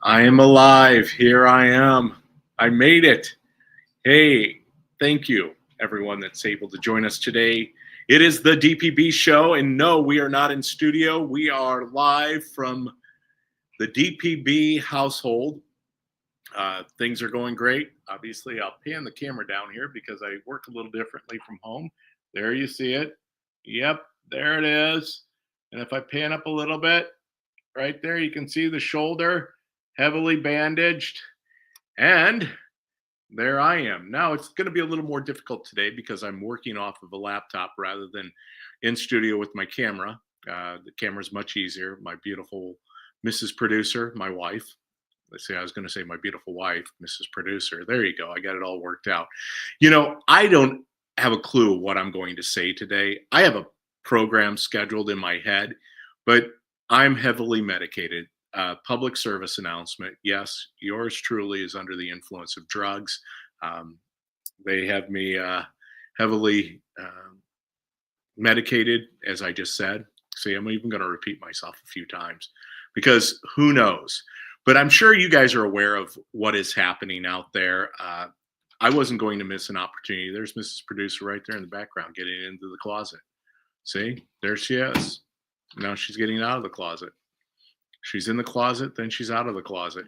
I am alive. Here I am. I made it. Hey, thank you, everyone that's able to join us today. It is the DPB show, and no, we are not in studio. We are live from the DPB household. Things are going great. Obviously, I'll pan the camera down here because I work a little differently from home. There you see it. Yep, there it is. And if I pan up a little bit, right there, you can see the shoulder heavily bandaged. And there I am. Now it's going to be a little more difficult today because I'm working off of a laptop rather than in studio with my camera. The camera's much easier. My beautiful Mrs. Producer, my wife. Let's see, I was going to say my beautiful wife, Mrs. Producer. There you go. I got it all worked out. You know, I don't have a clue what I'm going to say today. I have a program scheduled in my head, but I'm heavily medicated. Public service announcement. Yes, yours truly is under the influence of drugs. They have me heavily medicated, as I just said. See, I'm even going to repeat myself a few times because who knows? But I'm sure you guys are aware of what is happening out there. I wasn't going to miss an opportunity. There's Mrs. Producer right there in the background getting into the closet. See, there she is. Now she's getting out of the closet. She's in the closet, then she's out of the closet.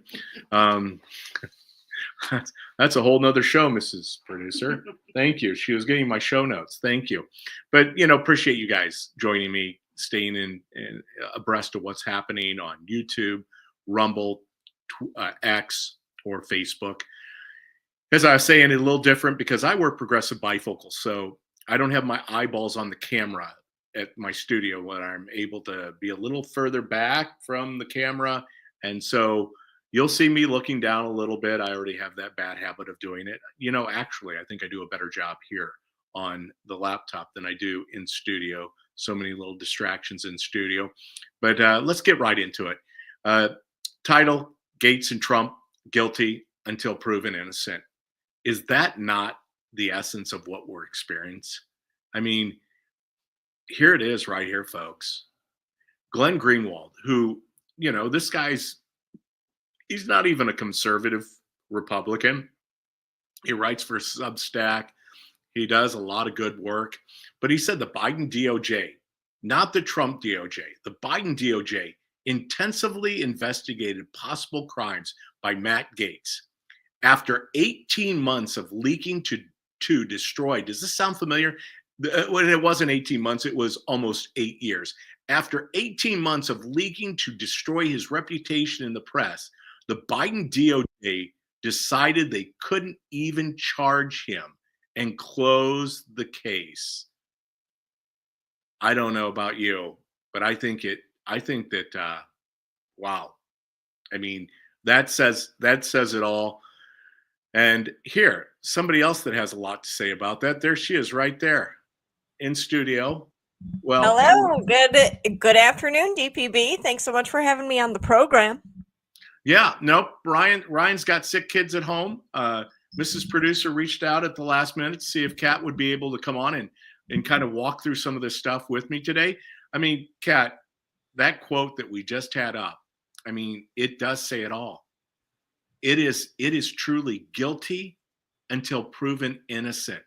That's a whole nother show, Mrs. Producer. Thank you. She was getting my show notes. Thank you. But, you know, appreciate you guys joining me, staying in abreast of what's happening on YouTube, Rumble, X, or Facebook. As I was saying, it's a little different because I work progressive bifocal, so I don't have my eyeballs on the camera at my studio when I'm able to be a little further back from the camera. And so you'll see me looking down a little bit. I already have that bad habit of doing it. You know, actually, I think I do a better job here on the laptop than I do in studio. So many little distractions in studio. But let's get right into it. Title, Gaetz and Trump guilty until proven innocent. Is that not the essence of what we're experiencing? I mean, here it is right here, folks. Glenn Greenwald, who, you know, this guy's, he's not even a conservative Republican. He writes for Substack. He does a lot of good work. But he said the Biden DOJ, not the Trump DOJ, the Biden DOJ intensively investigated possible crimes by Matt Gaetz. After 18 months of leaking to destroy, does this sound familiar? When it wasn't 18 months, it was almost 8 years. After 18 months of leaking to destroy his reputation in the press, the Biden DOJ decided they couldn't even charge him and close the case. I don't know about you, but I think that wow. I mean, that says it all. And here, somebody else that has a lot to say about that. There she is right there in studio. Well, hello. Good afternoon, DPB. Thanks so much for having me on the program. Yeah, nope. Ryan's got sick kids at home. Mrs. Producer reached out at the last minute to see if Kat would be able to come on and kind of walk through some of this stuff with me today. I mean, Kat, that quote that we just had up, I mean, it does say it all. It is truly guilty until proven innocent.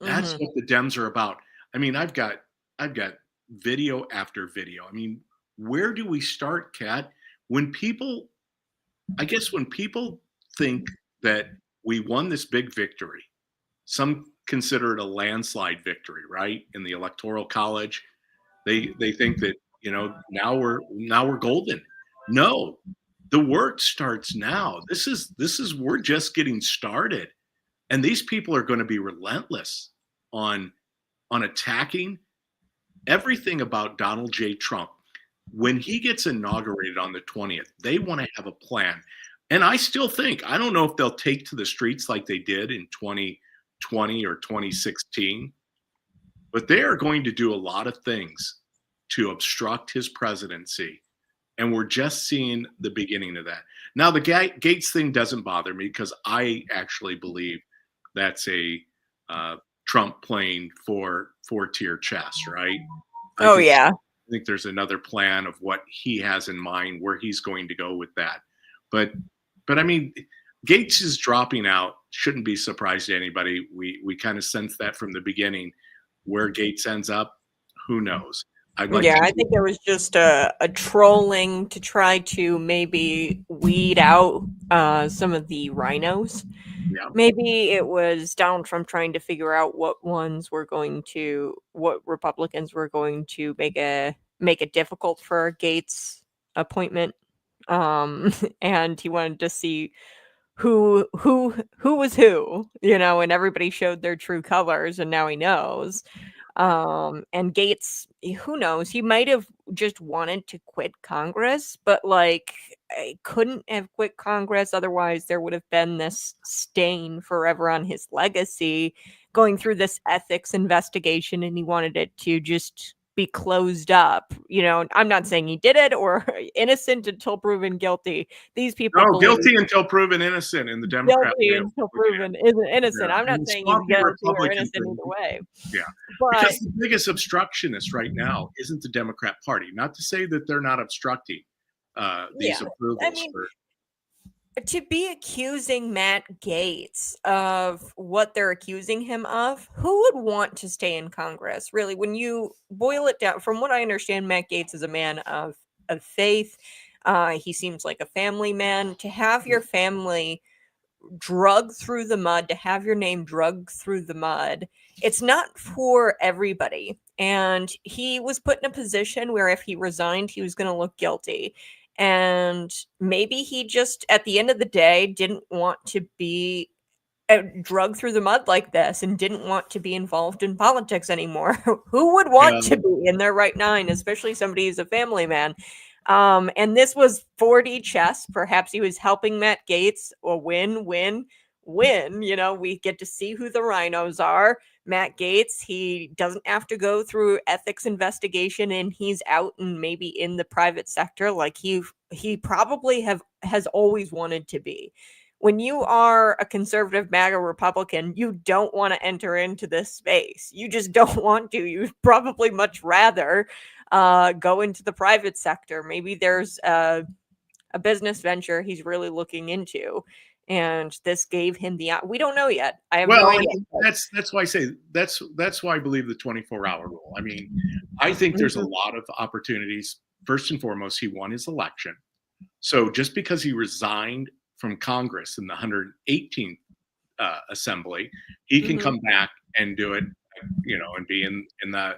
That's what the Dems are about. I mean, I've got video after video. I mean, where do we start, Kat? When people think that we won this big victory, some consider it a landslide victory, right? In the Electoral College, they think that, you know, now we're golden. No, the work starts now. We're just getting started. And these people are going to be relentless on attacking everything about Donald J. Trump. When he gets inaugurated on the 20th, they want to have a plan. And I still think, I don't know if they'll take to the streets like they did in 2020 or 2016, but they are going to do a lot of things to obstruct his presidency. And we're just seeing the beginning of that. Now, the Gaetz thing doesn't bother me because I actually believe that's a Trump playing four-tier chess, right? I think there's another plan of what he has in mind, where he's going to go with that. But I mean, Gaetz is dropping out. Shouldn't be surprised to anybody. We kind of sensed that from the beginning. Where Gaetz ends up, who knows? I'd like Yeah, to. I think there was just a trolling to try to maybe weed out some of the rhinos. Yeah. Maybe it was Donald Trump trying to figure out what Republicans were going to make it difficult for Gaetz appointment. And he wanted to see who was who, and everybody showed their true colors, and now he knows. And Gaetz, who knows, he might have just wanted to quit Congress, but like I couldn't have quit Congress, otherwise there would have been this stain forever on his legacy going through this ethics investigation, and he wanted it to just be closed up. I'm not saying he did it or innocent until proven guilty. These people Guilty until proven innocent in the Democrat guilty way. until proven innocent. Yeah. I'm not saying he's guilty or innocent either way. Yeah. But Because the biggest obstructionist right now isn't the Democrat Party. Not to say that they're not obstructing these approvals. I mean, to be accusing Matt Gaetz of what they're accusing him of, who would want to stay in Congress? Really, when you boil it down, from what I understand, Matt Gaetz is a man of faith. He seems like a family man. To have your family drug through the mud, to have your name drug through the mud, it's not for everybody. And he was put in a position where if he resigned, he was going to look guilty. And maybe he just, at the end of the day, didn't want to be drug through the mud like this and didn't want to be involved in politics anymore. Who would want to be in their right mind, especially somebody who's a family man? And this was 4D chess. Perhaps he was helping Matt Gaetz, or win. We get to see who the rhinos are. Matt Gaetz, he doesn't have to go through ethics investigation, and he's out and maybe in the private sector like he probably has always wanted to be. When you are a conservative MAGA Republican, you don't want to enter into this space. You just don't want to. You'd probably much rather go into the private sector. Maybe there's a business venture he's really looking into, and this gave him we don't know yet. I have no idea. That's why I say that's why I believe the 24-hour rule. I mean, I think there's a lot of opportunities. First and foremost, he won his election. So just because he resigned from Congress in the 118th assembly, he can come back and do it, and be in the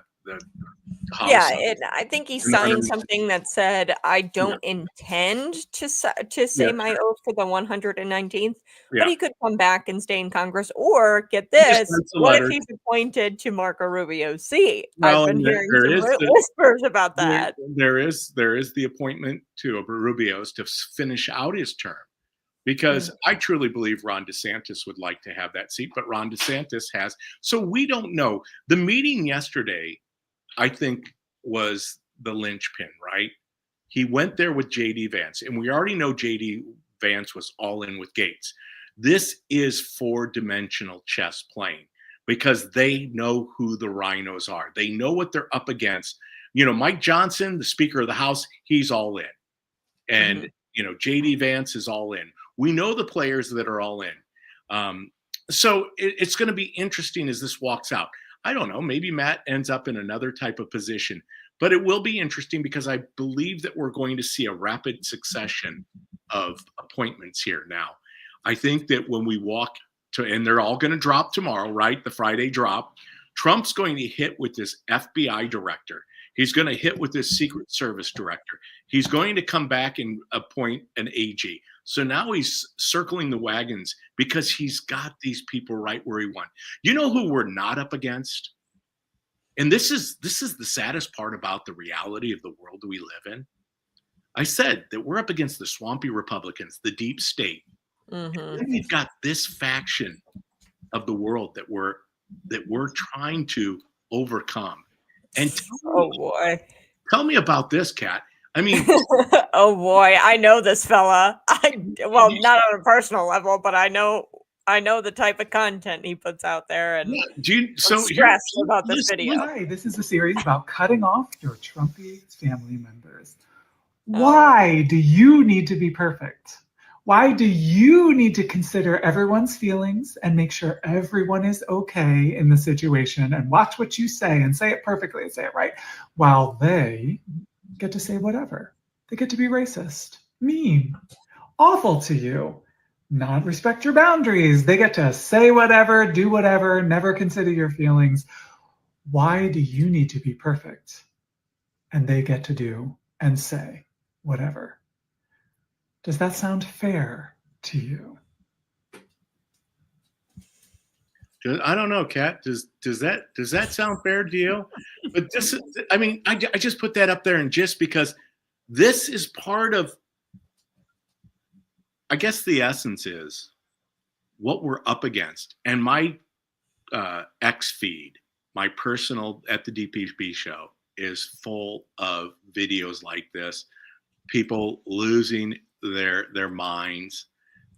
House. Yeah, I think he signed something that said, "I don't intend to say my oath for the 119th," but he could come back and stay in Congress. Or get this: what if he's appointed to Marco Rubio's seat? I've been hearing some whispers about that. There is the appointment to Rubio's to finish out his term. Because I truly believe Ron DeSantis would like to have that seat, but Ron DeSantis has. So we don't know. The meeting yesterday, I think, was the linchpin, right? He went there with J.D. Vance, and we already know J.D. Vance was all in with Gaetz. This is four-dimensional chess playing because they know who the rhinos are. They know what they're up against. Mike Johnson, the Speaker of the House, he's all in. And, J.D. Vance is all in. We know the players that are all in. So it's going to be interesting as this walks out. I don't know. Maybe Matt ends up in another type of position. But it will be interesting because I believe that we're going to see a rapid succession of appointments here now. I think that when we walk to, and they're all going to drop tomorrow, right? The Friday drop. Trump's going to hit with this FBI director. He's going to hit with this Secret Service director. He's going to come back and appoint an AG. So now he's circling the wagons because he's got these people right where he wants. You know who we're not up against? And this is the saddest part about the reality of the world we live in. I said that we're up against the swampy Republicans, the deep state. And then we've got this faction of the world that we're trying to overcome. And tell me about this, Kat. I mean, oh boy, I know this fella. Not on a personal level, but I know the type of content he puts out there, and stressed about this video. Hi, this is a series about cutting off your Trumpy family members. Why do you need to be perfect? Why do you need to consider everyone's feelings and make sure everyone is okay in the situation and watch what you say and say it perfectly and say it right, while they get to say whatever? They get to be racist, mean, awful to you, not respect your boundaries. They get to say whatever, do whatever, never consider your feelings. Why do you need to be perfect? And they get to do and say whatever. Does that sound fair to you? I don't know, Kat. Does that sound fair to you? But this, I mean, I just put that up there, and just because this is part of, I guess the essence is what we're up against. And my X feed, my personal at the DPB show, is full of videos like this, people losing their minds.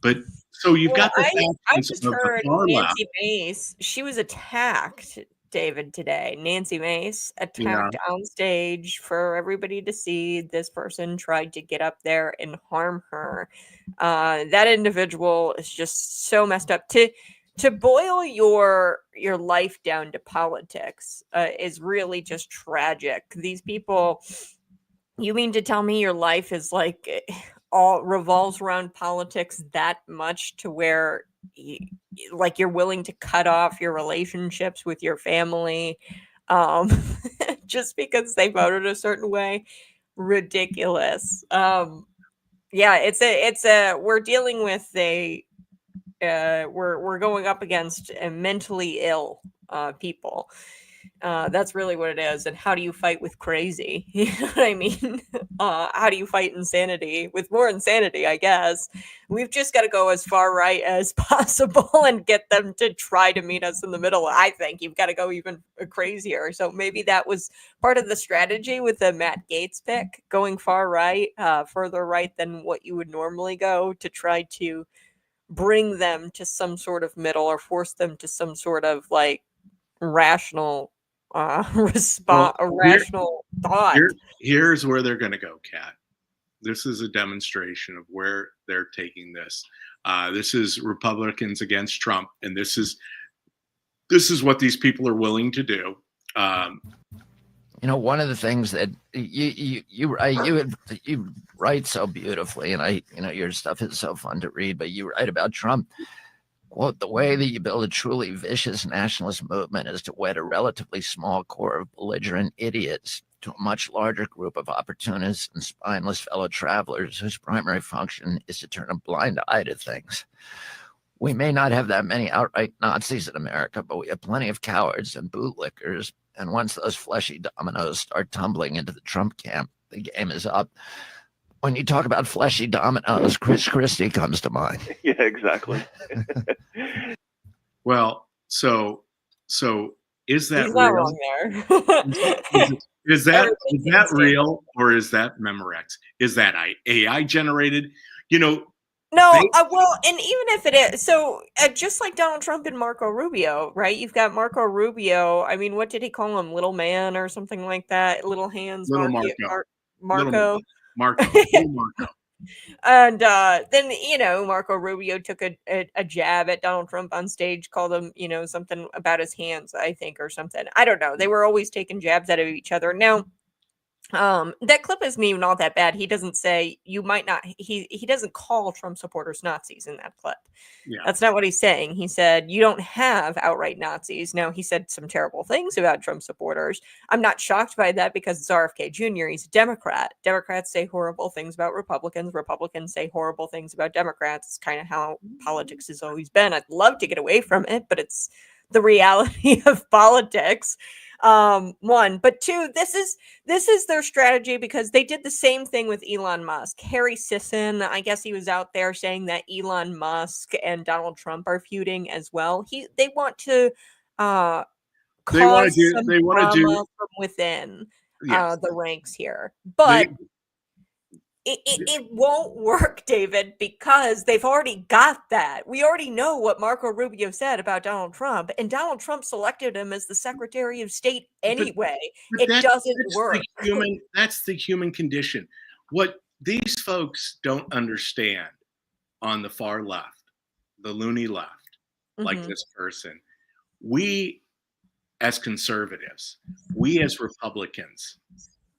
But so you've got the I factions just of the heard far left. Nancy Mace. She was attacked, David, today. Nancy Mace Yeah. attacked on stage for everybody to see. This person tried to get up there and harm her. That individual is just so messed up. To boil your life down to politics is really just tragic. These people. You mean to tell me your life is like all revolves around politics that much to where like you're willing to cut off your relationships with your family um just because they voted a certain way? Ridiculous. Yeah, it's a we're dealing with we're going up against mentally ill people. That's really what it is. And how do you fight with crazy? You know what I mean? How do you fight insanity with more insanity? I guess we've just got to go as far right as possible and get them to try to meet us in the middle. I think you've got to go even crazier. So maybe that was part of the strategy with the Matt Gaetz pick, going far right, further right than what you would normally go, to try to bring them to some sort of middle or force them to some sort of like rational response, a rational thought. Here's where they're going to go, Kat. This is a demonstration of where they're taking this. This is Republicans against Trump, and this is what these people are willing to do. You know, one of the things that you write so beautifully, and your stuff is so fun to read, but you write about Trump. Quote, the way that you build a truly vicious nationalist movement is to wed a relatively small core of belligerent idiots to a much larger group of opportunists and spineless fellow travelers whose primary function is to turn a blind eye to things. We may not have that many outright Nazis in America, but we have plenty of cowards and bootlickers. And once those fleshy dominoes start tumbling into the Trump camp, the game is up. When you talk about fleshy dominoes, Chris Christie comes to mind. Yeah, exactly. Well, so is that He's real? not wrong there. Is that real, or is that Memorex? Is that AI generated? You know, No, well, and even if it is, so just like Donald Trump and Marco Rubio, right? You've got Marco Rubio. I mean, what did he call him? Little man or something like that? Little hands, Little Marco. Marco. And then, Marco Rubio took a jab at Donald Trump on stage, called him, something about his hands, I think, or something. I don't know. They were always taking jabs at each other. Now, that clip isn't even all that bad. He doesn't say you might not. He doesn't call Trump supporters Nazis in that clip. Yeah. That's not what he's saying. He said you don't have outright Nazis. Now, he said some terrible things about Trump supporters. I'm not shocked by that because it's RFK Jr. He's a Democrat. Democrats say horrible things about Republicans. Republicans say horrible things about Democrats. It's kind of how politics has always been. I'd love to get away from it, but it's the reality of politics. One, but two, this is their strategy because they did the same thing with Elon Musk. Harry Sisson, I guess he was out there saying that Elon Musk and Donald Trump are feuding as well. They want to cause some drama from within the ranks here, but it won't work, David, because they've already got that. We already know what Marco Rubio said about Donald Trump, and Donald Trump selected him as the Secretary of State anyway. It doesn't work. That's the human condition. What these folks don't understand on the far left, the loony left, like Mhm. this person, we as conservatives, we as Republicans,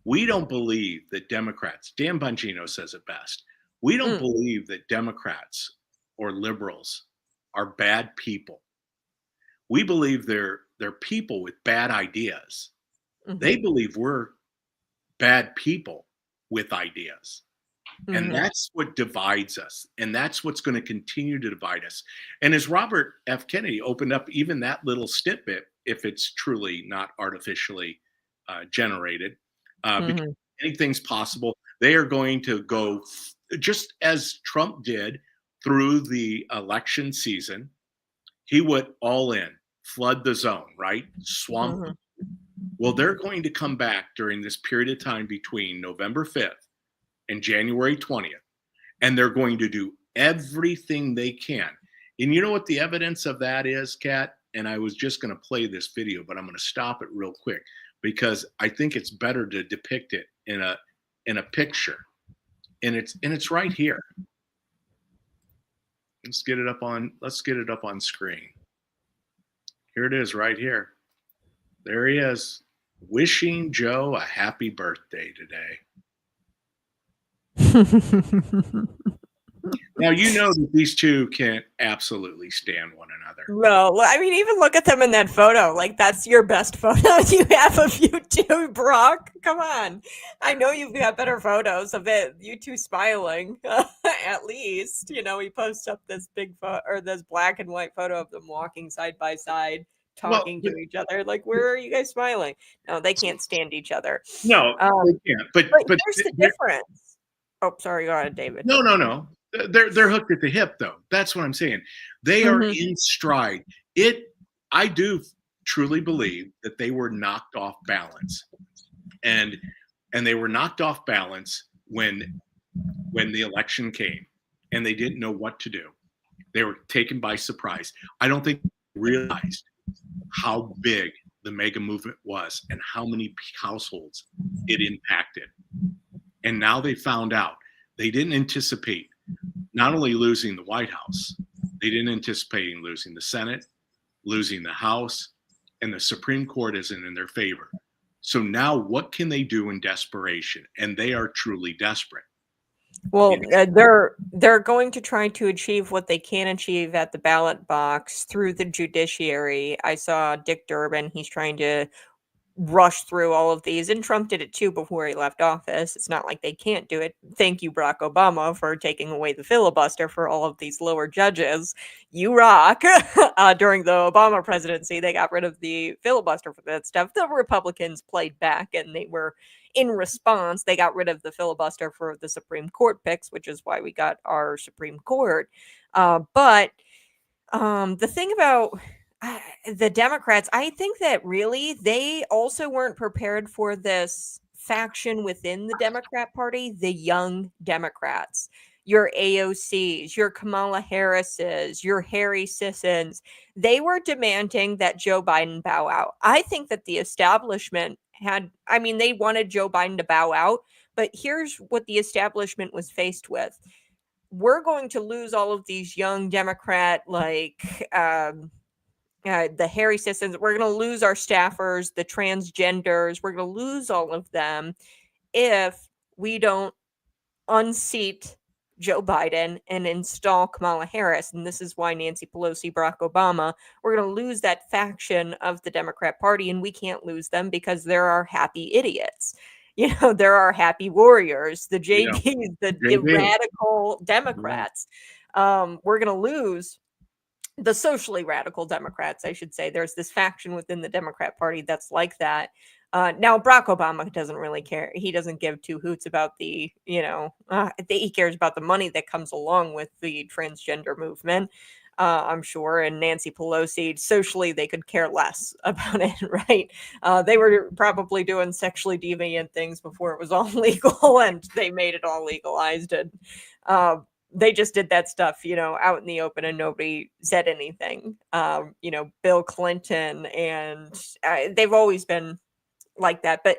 we don't believe that Democrats, Dan Bongino says it best, we don't Mm. believe that Democrats or liberals are bad people. We believe they're people with bad ideas. They Mhm. believe we're bad people with ideas. And Mhm. that's what divides us. And that's what's going to continue to divide us. And as Robert F. Kennedy opened up even that little snippet, if it's truly not artificially generated, because Mhm. anything's possible, they are going to go just as Trump did through the election season. He went all in, flood the zone, right? Swamp. Mhm. Well, they're going to come back during this period of time between November 5th and January 20th, and they're going to do everything they can. And you know what the evidence of that is, Kat? And I was just going to play this video, but I'm going to stop it real quick because I think it's better to depict it in a picture. And it's right here. Let's get it up on screen. Here it is right here. There he is, wishing Joe a happy birthday today. Now, you know that these two can't absolutely stand one another. No, I mean, even look at them in that photo. Like, that's your best photo you have of you two, Brock. Come on. I know you've got better photos of it. You two smiling, at least. You know, he posts up this big or this black and white photo of them walking side by side, Well, talking to each other. Like, where are you guys smiling? No, they can't stand each other. no, Um, they can't. But but here's the difference. Oh, sorry, go ahead, David. no. They're hooked at the hip, though. That's what I'm saying. They are in stride. I do truly believe that they were knocked off balance, and they were knocked off balance when the election came, and they didn't know what to do. They were taken by surprise. I don't think they realized how big the mega movement was and how many households it impacted. And now they found out. They didn't anticipate not only losing the White House, they didn't anticipate losing the Senate, losing the House, and the Supreme Court isn't in their favor. So now what can they do in desperation? And they are truly desperate. Well, they're going to try to achieve what they can achieve at the ballot box through the judiciary. I saw Dick Durbin. He's trying to rush through all of these, and Trump did it too before he left office. It's not like they can't do it. Thank you, Barack Obama, for taking away the filibuster for all of these lower judges. You rock. During the Obama presidency, they got rid of the filibuster for that stuff. The Republicans played back, and they were, in response, they got rid of the filibuster for the Supreme Court picks, which is why we got our Supreme Court. But the thing about the Democrats, I think that really they also weren't prepared for this faction within the Democrat Party, the young Democrats, your AOCs, your Kamala Harrises, your Harry Sissons. They were demanding that Joe Biden bow out. I think that the establishment they wanted Joe Biden to bow out, but here's what the establishment was faced with. We're going to lose all of these young Democrat, the Harry Sissons. We're going to lose our staffers, the transgenders. We're going to lose all of them if we don't unseat Joe Biden and install Kamala Harris. And this is why Nancy Pelosi, Barack Obama, we're going to lose that faction of the Democrat Party, and we can't lose them because there are happy idiots. You know, there are happy warriors, the JDs, the radical Democrats. We're going to lose the socially radical Democrats, I should say. There's this faction within the Democrat Party that's like that. Now, Barack Obama doesn't really care. He doesn't give two hoots about he cares about the money that comes along with the transgender movement, I'm sure. And Nancy Pelosi, socially, they could care less about it, right? They were probably doing sexually deviant things before it was all legal, and they made it all legalized. And they just did that stuff, out in the open, and nobody said anything. Bill Clinton, and they've always been like that, but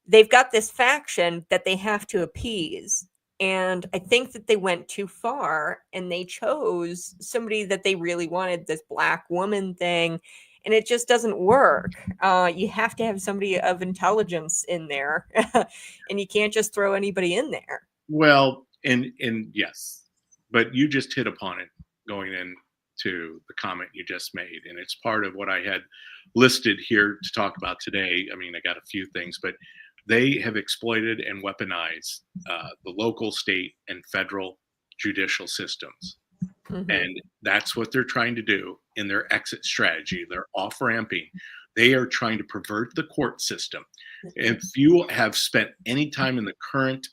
they've got this faction that they have to appease. And I think that they went too far and they chose somebody that they really wanted, this black woman thing, and it just doesn't work. You have to have somebody of intelligence in there, and you can't just throw anybody in there. Well, and yes, but you just hit upon it going into the comment you just made, and it's part of what I had listed here to talk about today. I mean, I got a few things, but they have exploited and weaponized the local, state, and federal judicial systems. Mhm. And that's what they're trying to do in their exit strategy. They're off ramping. They are trying to pervert the court system. If you have spent any time in the current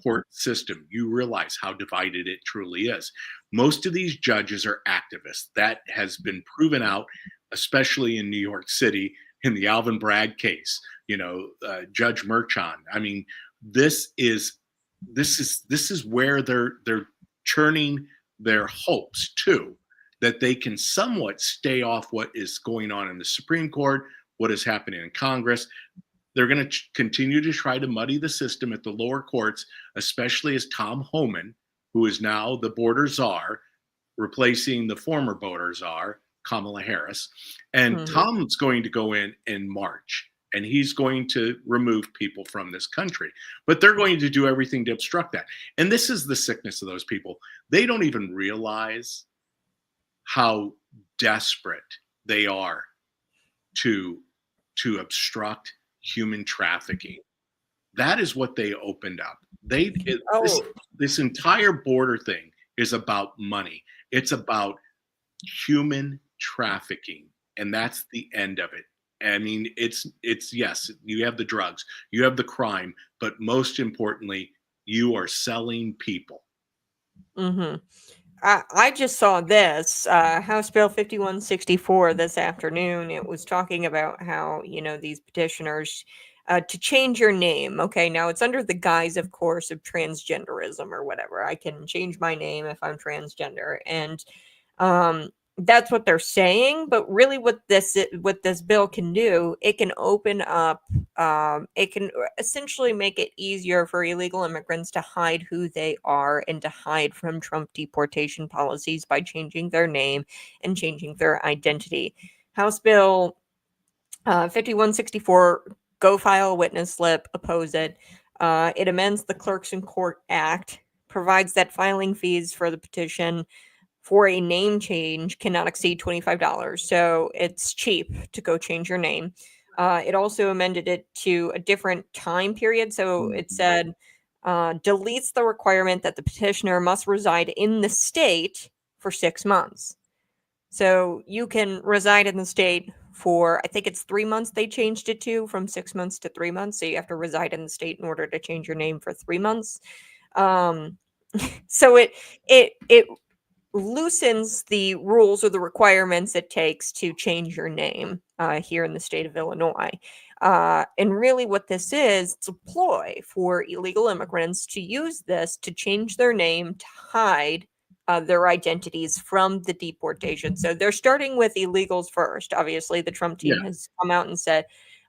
court system, you realize how divided it truly is. Most of these judges are activists. That has been proven out, especially in New York City in the Alvin Bragg case. Judge Merchan. I mean, this is where they're churning their hopes too, that they can somewhat stay off what is going on in the Supreme Court, what is happening in Congress. They're going to continue to try to muddy the system at the lower courts, especially as Tom Homan, who is now the border czar, replacing the former border czar, Kamala Harris. And Mhm. Tom's going to go in March, and he's going to remove people from this country. But they're going to do everything to obstruct that. And this is the sickness of those people. They don't even realize how desperate they are to obstruct human trafficking. That is what they opened up. Oh, This entire border thing is about money. It's about human trafficking, and that's the end of it. I mean, it's yes, you have the drugs, you have the crime, but most importantly, you are selling people. hmm I just saw this House Bill 5164 this afternoon. It was talking about how, these petitioners to change your name. Okay, now it's under the guise, of course, of transgenderism or whatever. I can change my name if I'm transgender. And um, that's what they're saying. But really, what this bill can do, it can open up. It can essentially make it easier for illegal immigrants to hide who they are and to hide from Trump deportation policies by changing their name and changing their identity. House Bill 5164, go file a witness slip, oppose it. It amends the Clerks in Court Act, provides that filing fees for the petition for a name change cannot exceed $25. So it's cheap to go change your name. It also amended it to a different time period. So it said deletes the requirement that the petitioner must reside in the state for 6 months. So you can reside in the state for, I think it's 3 months they changed it to, from 6 months to 3 months. So you have to reside in the state in order to change your name for 3 months. Um, so it loosens the rules or the requirements it takes to change your name here in the state of Illinois. And really, what this is, it's a ploy for illegal immigrants to use this to change their name to hide their identities from the deportation. So they're starting with illegals first. Obviously, the Trump team Yeah, has come out and said,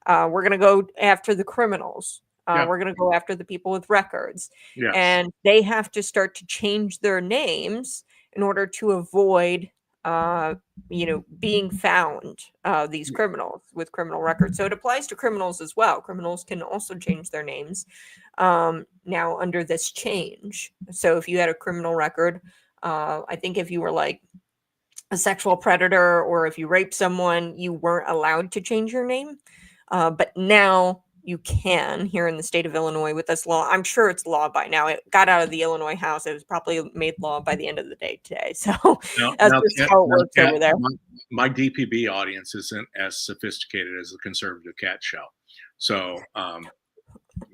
we're going to go after the criminals. yeah, We're going to go after the people with records. yes, And they have to start to change their names in order to avoid being found, these criminals with criminal records. So it applies to criminals as well. Criminals can also change their names now under this change. So if you had a criminal record, I think if you were like a sexual predator or if you raped someone, you weren't allowed to change your name. But now you can here in the state of Illinois with this law. I'm sure it's law by now. It got out of the Illinois House. It was probably made law by the end of the day today. So that's just how it works over there. my DPB audience isn't as sophisticated as the conservative cat show. So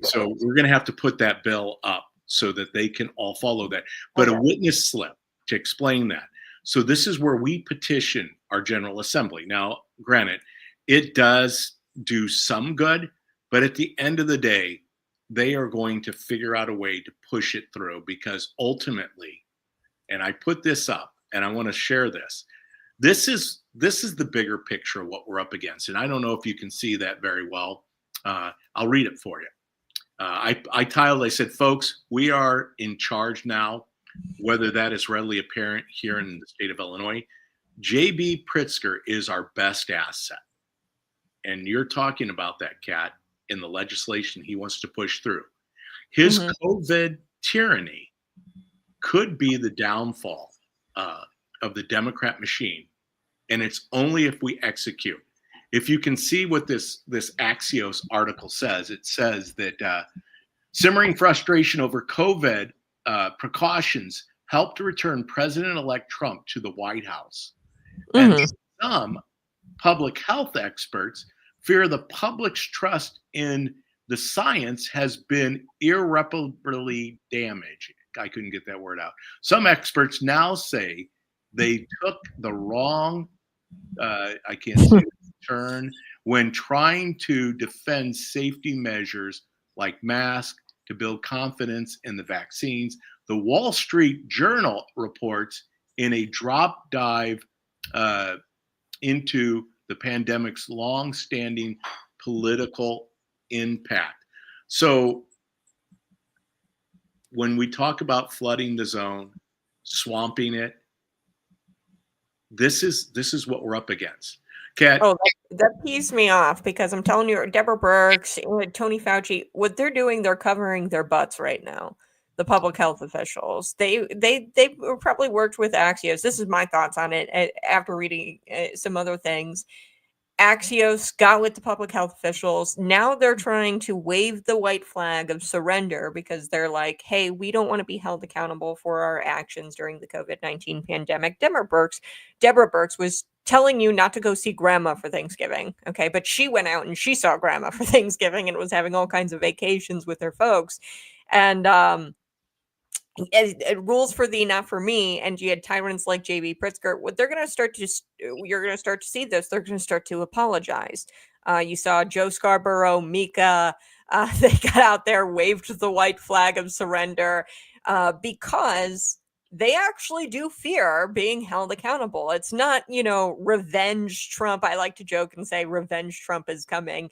so we're going to have to put that bill up so that they can all follow that. But Okay. a witness slip to explain that. So this is where we petition our General Assembly. Now, granted, it does do some good, but at the end of the day, they are going to figure out a way to push it through because ultimately, and I put this up and I want to share this. This is the bigger picture of what we're up against. And I don't know if you can see that very well. I'll read it for you. I said, folks, we are in charge now, whether that is readily apparent here in the state of Illinois. J.B. Pritzker is our best asset. And you're talking about that, Kat, in the legislation he wants to push through. His COVID tyranny could be the downfall of the Democrat machine. And it's only if we execute. If you can see what this Axios article says, it says that simmering frustration over COVID precautions helped to return President-elect Trump to the White House. And some public health experts fear the public's trust in the science has been irreparably damaged. I couldn't get that word out. Some experts now say they took the wrong, I can't say turn, when trying to defend safety measures like masks to build confidence in the vaccines. The Wall Street Journal reports in a drop dive into the pandemic's long-standing political impact. So when we talk about flooding the zone, swamping it, this is what we're up against. Kat, that pees me off because I'm telling you, Deborah Birx, Tony Fauci, what they're doing, they're covering their butts right now. The public health officials, they probably worked with Axios. This is my thoughts on it after reading some other things. Axios got with the public health officials. Now they're trying to wave the white flag of surrender because they're like, hey, we don't want to be held accountable for our actions during the COVID-19 pandemic. Deborah Birx was telling you not to go see grandma for Thanksgiving. Okay. But she went out and she saw grandma for Thanksgiving and was having all kinds of vacations with her folks. And, rules for thee, not for me. And you had tyrants like J.B. Pritzker. What they're going to start to, you're going to start to see this. They're going to start to apologize. You saw Joe Scarborough, Mika. They got out there, waved the white flag of surrender because they actually do fear being held accountable. It's not, revenge Trump. I like to joke and say revenge Trump is coming.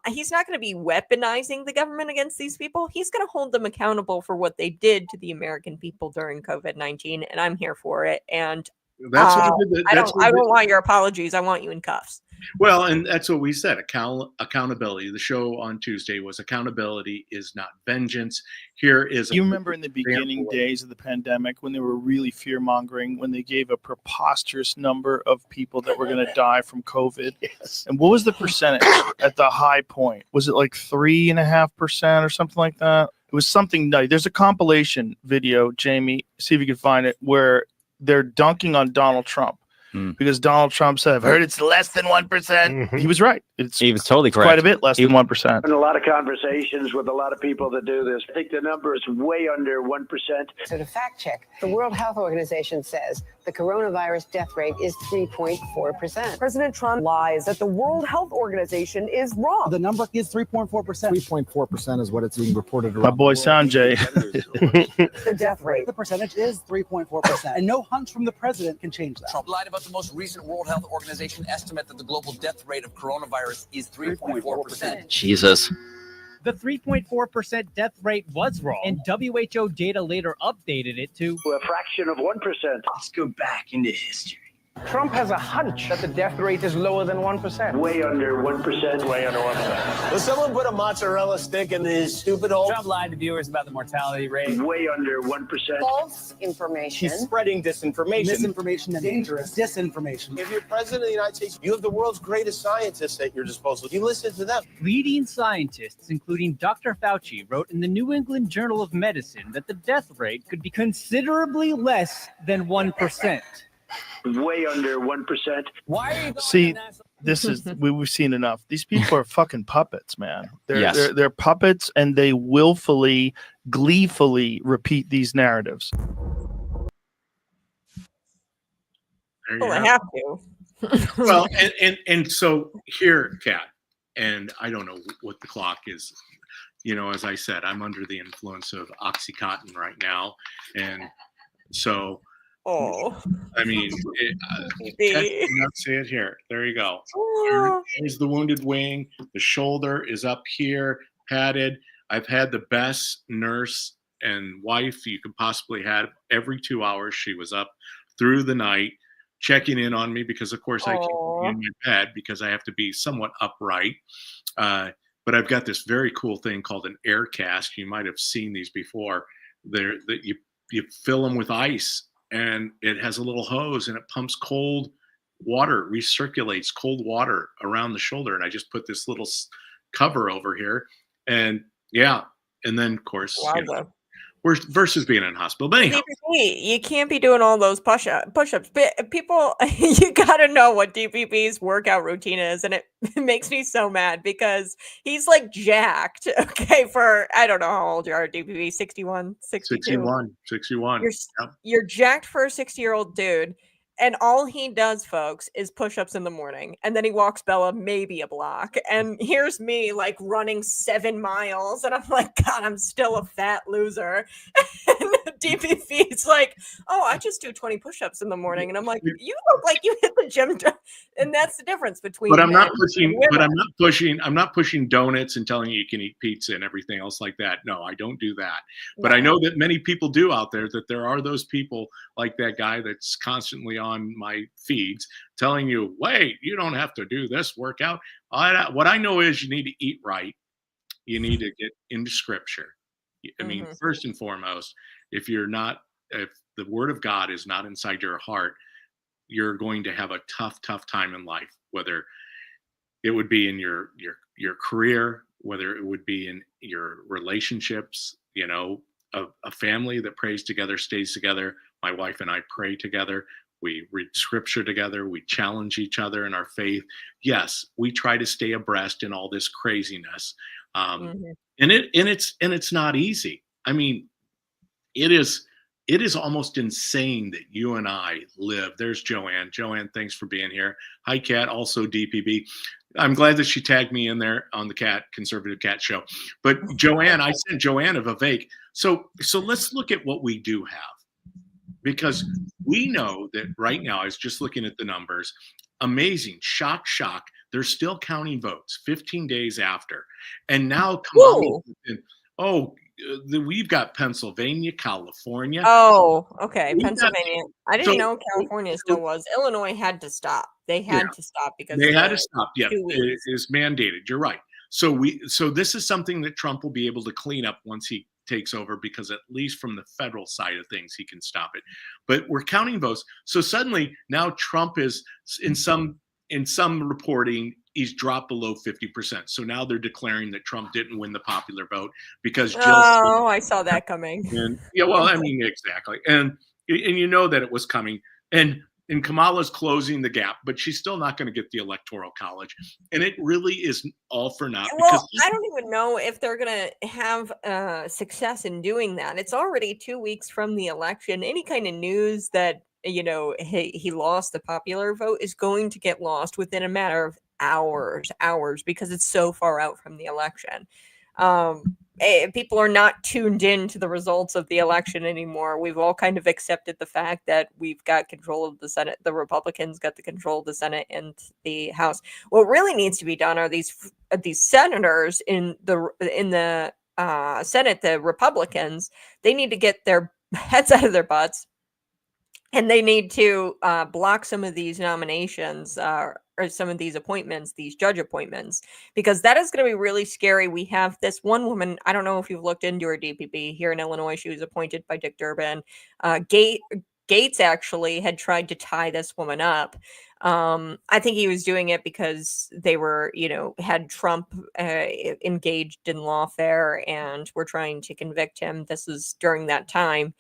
He's not going to be weaponizing the government against these people. He's going to hold them accountable for what they did to the American people during COVID-19, and I'm here for it. And I don't want your apologies. I want you in cuffs. Well, and that's what we said. Accountability. The show on Tuesday was accountability is not vengeance. Here is. You remember in the beginning days of the pandemic when they were really fear mongering, when they gave a preposterous number of people that were going to die from COVID. Yes. And what was the percentage at the high point? Was it like 3.5% or something like that? It was something nice. There's a compilation video, Jamie, see if you can find it, where they're dunking on Donald Trump because Donald Trump said, I've heard it's less than 1%. Mm-hmm. He was right. He was totally correct. Quite a bit less than 1%. And a lot of conversations with a lot of people that do this. I think the number is way under 1%. So to fact check, the World Health Organization says the coronavirus death rate is 3.4%. President Trump lies that the World Health Organization is wrong. The number is 3.4%. 3.4% is what it's being reported around. My boy Sanjay. The death rate. The percentage is 3.4%. And no hunch from the president can change that. Trump lied about the most recent World Health Organization estimate that the global death rate of coronavirus is 3.4%. Jesus. The 3.4% death rate was wrong, and WHO data later updated it to a fraction of 1%. Let's go back into history. Trump has a hunch that the death rate is lower than 1%. Way under 1%. Way under 1%. Will someone put a mozzarella stick in his stupid hole? Trump lied to viewers about the mortality rate. Way under 1%. False information. He's spreading disinformation. Misinformation and dangerous disinformation. If you're president of the United States, you have the world's greatest scientists at your disposal. You listen to them. Leading scientists, including Dr. Fauci, wrote in the New England Journal of Medicine that the death rate could be considerably less than 1%. Way under 1%. Why are you going See, this is we've seen enough. These people are fucking puppets, man. They're puppets, and they willfully, gleefully repeat these narratives. Well, I have to. Well, and so here, Kat, and I don't know what the clock is. As I said, I'm under the influence of Oxycontin right now, and so. Oh, I mean, say it here. There you go. There's the wounded wing. The shoulder is up here, padded. I've had the best nurse and wife you could possibly have. Every 2 hours, she was up through the night checking in on me because, of course, I can't be Aw. in my bed because I have to be somewhat upright. But I've got this very cool thing called an air cast. You might have seen these before. There that you fill them with ice, and it has a little hose, and it pumps cold water, recirculates cold water around the shoulder. And I just put this little cover over here, and yeah, and then of course, Wowza. versus being in a hospital. But anyhow, DPP, you can't be doing all those push-ups. But people, you gotta know what DPP's workout routine is, and it makes me so mad because he's like jacked. Okay, for I don't know how old you are, DPP, 61, 62. 61. You're Yep. you're jacked for a 60-year-old dude, and all he does, folks, is push-ups in the morning, and then he walks Bella maybe a block. And here's me like running 7 miles, and I'm like, God, I'm still a fat loser. And DPV's like, oh, I just do 20 push-ups in the morning, and I'm like, you look like you hit the gym, and that's the difference between. But I'm not men pushing. and women. But I'm not pushing. I'm not pushing donuts and telling you can eat pizza and everything else like that. No, I don't do that. But I know that many people do out there. That there are those people like that guy that's constantly on my feeds telling you, "Wait, you don't have to do this workout." What I know is you need to eat right. You need to get into Scripture. I mean, first and foremost, if the Word of God is not inside your heart, you're going to have a tough time in life, whether it would be in your career, whether it would be in your relationships, a family that prays together stays together. My wife and I pray together. We read scripture together. We challenge each other in our faith. Yes, we try to stay abreast in all this craziness. And it's not easy. I mean, it is almost insane that you and I live. There's Joanne. Joanne, thanks for being here. Hi, Kat. Also DPB. I'm glad that she tagged me in there on the Conservative Cat Show. But Joanne, I sent Joanne a Vivek. So let's look at what we do have. Because we know that right now, I was just looking at the numbers, amazing, shock. They're still counting votes 15 days after. And now, we've got Pennsylvania, California. Oh, okay. Pennsylvania. I didn't know California still was. Illinois had to stop. They had to stop because they had to stop. Yeah, 2 weeks. it is mandated. You're right. So this is something that Trump will be able to clean up once he takes over, because at least from the federal side of things, he can stop it. But we're counting votes. So suddenly now Trump is in some reporting, he's dropped below 50%. So now they're declaring that Trump didn't win the popular vote because I saw that coming. And I mean, exactly. And you know that it was coming. And Kamala's closing the gap, but she's still not going to get the Electoral College. And it really is all for naught. Well, I don't even know if they're going to have success in doing that. It's already 2 weeks from the election. Any kind of news that, he lost the popular vote is going to get lost within a matter of hours, because it's so far out from the election. People are not tuned in to the results of the election anymore. We've all kind of accepted the fact that we've got control of the Senate. The Republicans got the control of the Senate and the House. What really needs to be done are these senators in the Senate, the Republicans. They need to get their heads out of their butts, and they need to block some of these nominations or some of these appointments, these judge appointments, because that is going to be really scary. We have this one woman, I don't know if you've looked into her DPP here in Illinois. She was appointed by Dick Durbin. Gaetz actually had tried to tie this woman up. I think he was doing it because they were, had Trump engaged in lawfare and were trying to convict him. This is during that time.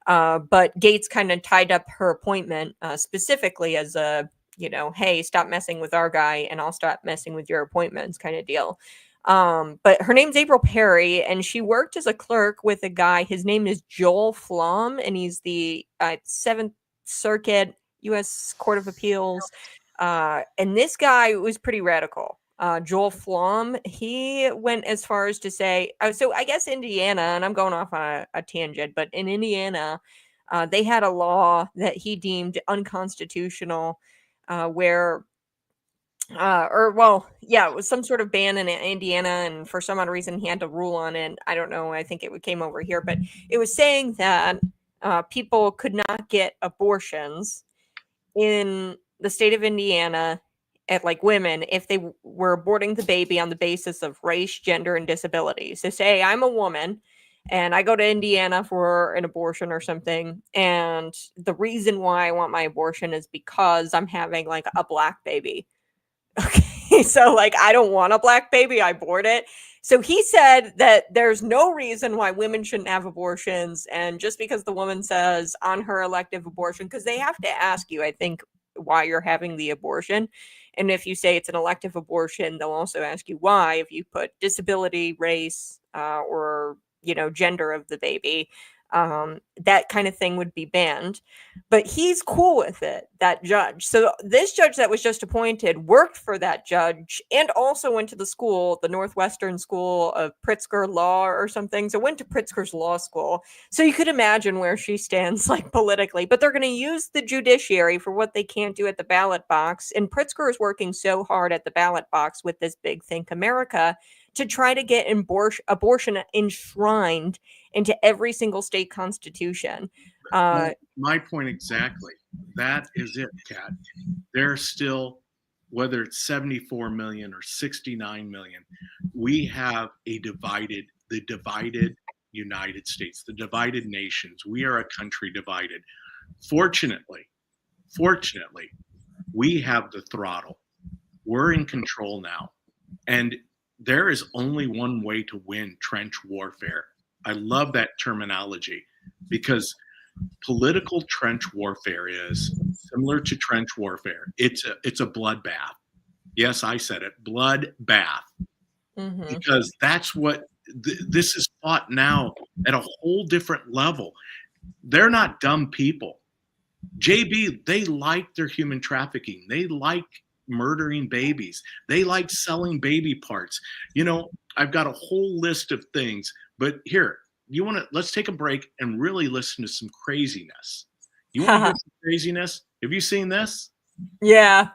But Gaetz kind of tied up her appointment specifically as a, hey, stop messing with our guy and I'll stop messing with your appointments kind of deal. But her name's April Perry, and she worked as a clerk with a guy. His name is Joel Flom, and he's the 7th Circuit U.S. Court of Appeals. And this guy was pretty radical. Joel Flom, he went as far as to say, so I guess Indiana, and I'm going off on a tangent, but in Indiana, they had a law that he deemed unconstitutional, where or well, yeah, it was some sort of ban in Indiana, and for some odd reason he had to rule on it. I don't know. I think it came over here, but it was saying that people could not get abortions in the state of Indiana at like women if they were aborting the baby on the basis of race, gender, and disability. So, say I'm a woman and I go to Indiana for an abortion or something, and the reason why I want my abortion is because I'm having like a black baby. Okay, so like I don't want a black baby, I abort it. So he said that there's no reason why women shouldn't have abortions, and just because the woman says on her elective abortion, because they have to ask you, I think, why you're having the abortion. And if you say it's an elective abortion, they'll also ask you why. If you put disability, race, or gender of the baby, that kind of thing would be banned. But he's cool with it, that judge. So this judge that was just appointed worked for that judge and also went to the school, the Northwestern School of Pritzker Law or something. So went to Pritzker's law school. So you could imagine where she stands like politically. But they're going to use the judiciary for what they can't do at the ballot box. And Pritzker is working so hard at the ballot box with this big Think America to try to get abortion enshrined into every single state constitution. My point exactly. That is it, Kat. There's still, whether it's 74 million or 69 million, we have the divided United States, the divided nations. We are a country divided. Fortunately, we have the throttle. We're in control now. And there is only one way to win trench warfare. I love that terminology, because political trench warfare is similar to trench warfare. It's a bloodbath. Yes, I said it, bloodbath. Mm-hmm. Because that's what this is fought now at a whole different level. They're not dumb people. JB, they like their human trafficking. They like murdering babies. They like selling baby parts. I've got a whole list of things, but here, let's take a break and really listen to some craziness. You want to hear some craziness? Have you seen this? Yeah,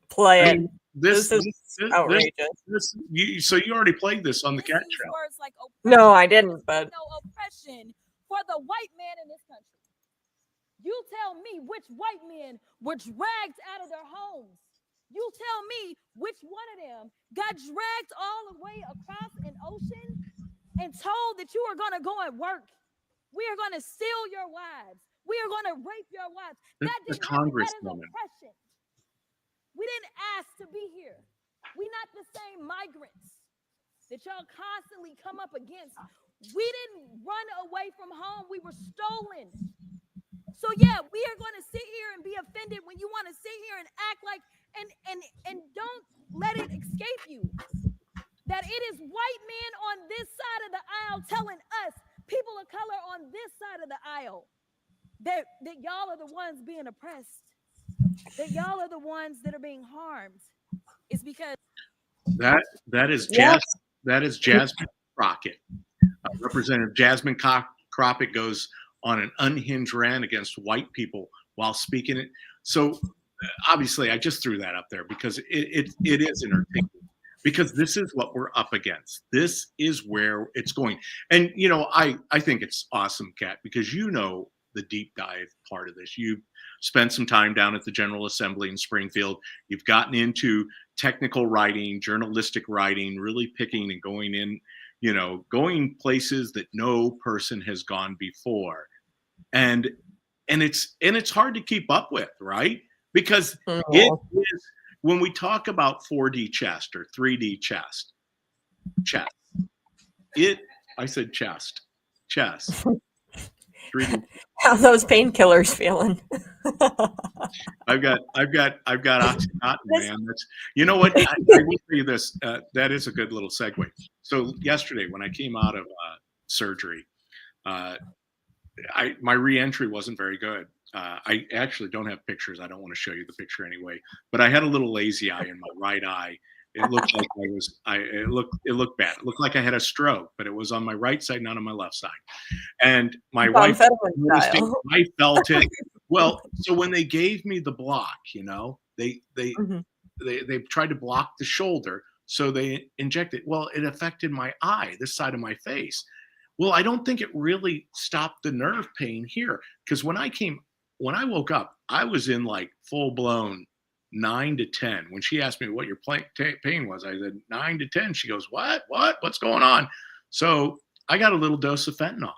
play it. This is outrageous. So you already played this on the Cat Show. Like no, I didn't, but oppression for the white man in this country. You tell me which white men were dragged out of their homes. You tell me which one of them got dragged all the way across an ocean and told that you are going to go and work. We are going to steal your wives. We are going to rape your wives. That is oppression. We didn't ask to be here. We're not the same migrants that y'all constantly come up against. We didn't run away from home. We were stolen. So yeah, we are going to sit here and be offended when you want to sit here and act like and don't let it escape you that it is white men on this side of the aisle telling us, people of color on this side of the aisle, that y'all are the ones being oppressed, that y'all are the ones that are being harmed. It's because that is Jasmine Crockett. Representative Jasmine Crockett goes on an unhinged rant against white people while speaking it. So obviously, I just threw that up there because it is entertaining. Because this is what we're up against. This is where it's going. And, I think it's awesome, Kat, because the deep dive part of this. You've spent some time down at the General Assembly in Springfield. You've gotten into technical writing, journalistic writing, really picking and going in, going places that no person has gone before. And it's hard to keep up with, right? Because it is, when we talk about 4D chess or 3D chess, I said chess. 3D. How those painkillers feeling? I've got Oxycontin, man. That's, you know what? I will tell you this. That is a good little segue. So yesterday, when I came out of surgery, my reentry wasn't very good. I actually don't have pictures. I don't want to show you the picture anyway. But I had a little lazy eye in my right eye. It looked like it looked bad. It looked like I had a stroke, but it was on my right side, not on my left side. And my wife noticed it. I felt it. Well, so when they gave me the block, they they tried to block the shoulder, so they injected. Well, it affected my eye, this side of my face. Well, I don't think it really stopped the nerve pain here, because when I woke up, I was in like full blown 9 to 10. When she asked me what your pain was, I said 9 to 10. She goes, what's going on? So I got a little dose of fentanyl.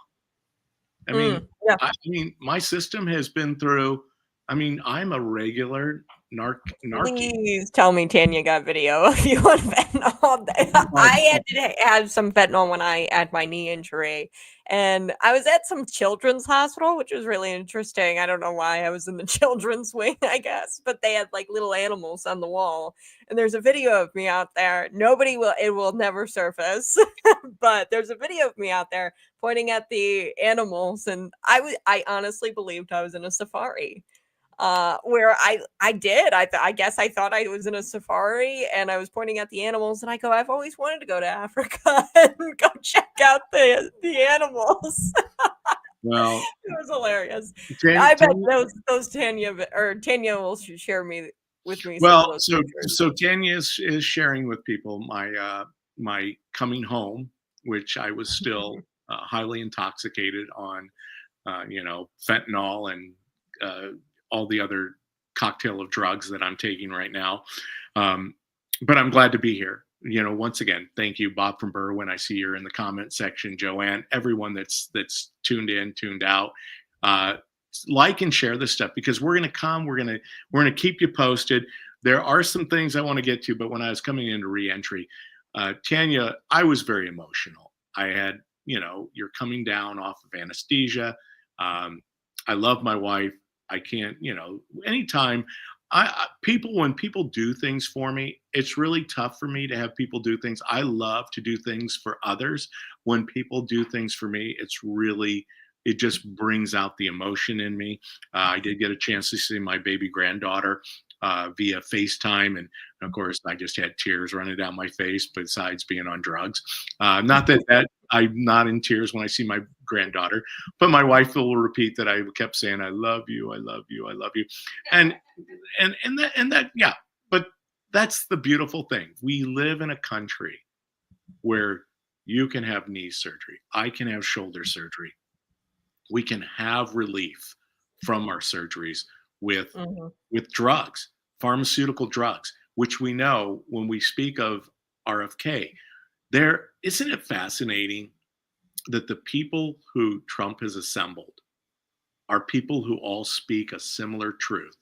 Yeah. I mean, my system has been through. I mean, I'm a regular narky. Please tell me Tanya got video of you on fentanyl. I had to have some fentanyl when I had my knee injury, and I was at some children's hospital, which was really interesting. I don't know why I was in the children's wing, I guess, but they had like little animals on the wall, and there's a video of me out there. It will never surface, but there's a video of me out there pointing at the animals, and I honestly believed I was in a safari. Where I guess I thought I was in a safari and I was pointing at the animals, and I go, I've always wanted to go to Africa and go check out the animals. Well, it was hilarious. Tanya, I bet those Tanya will share with me. Well, so Tanya is sharing with people my coming home, which I was still highly intoxicated on, fentanyl and all the other cocktail of drugs that I'm taking right now. But I'm glad to be here. Once again, thank you, Bob from Berwyn. I see you're in the comment section, Joanne, everyone that's tuned in, tuned out. Like and share this stuff, because we're gonna keep you posted. There are some things I want to get to, but when I was coming into reentry, Tanya, I was very emotional. I had, you're coming down off of anesthesia. I love my wife. I can't, anytime when people do things for me, it's really tough for me to have people do things. I love to do things for others. When people do things for me, it just brings out the emotion in me. I did get a chance to see my baby granddaughter via FaceTime. And of course, I just had tears running down my face, besides being on drugs. Not that I'm not in tears when I see my granddaughter, but my wife will repeat that I kept saying, I love you, I love you, I love you. And that, yeah, but that's the beautiful thing. We live in a country where you can have knee surgery. I can have shoulder surgery. We can have relief from our surgeries with drugs, pharmaceutical drugs, which we know when we speak of RFK. Isn't it fascinating that the people who Trump has assembled are people who all speak a similar truth?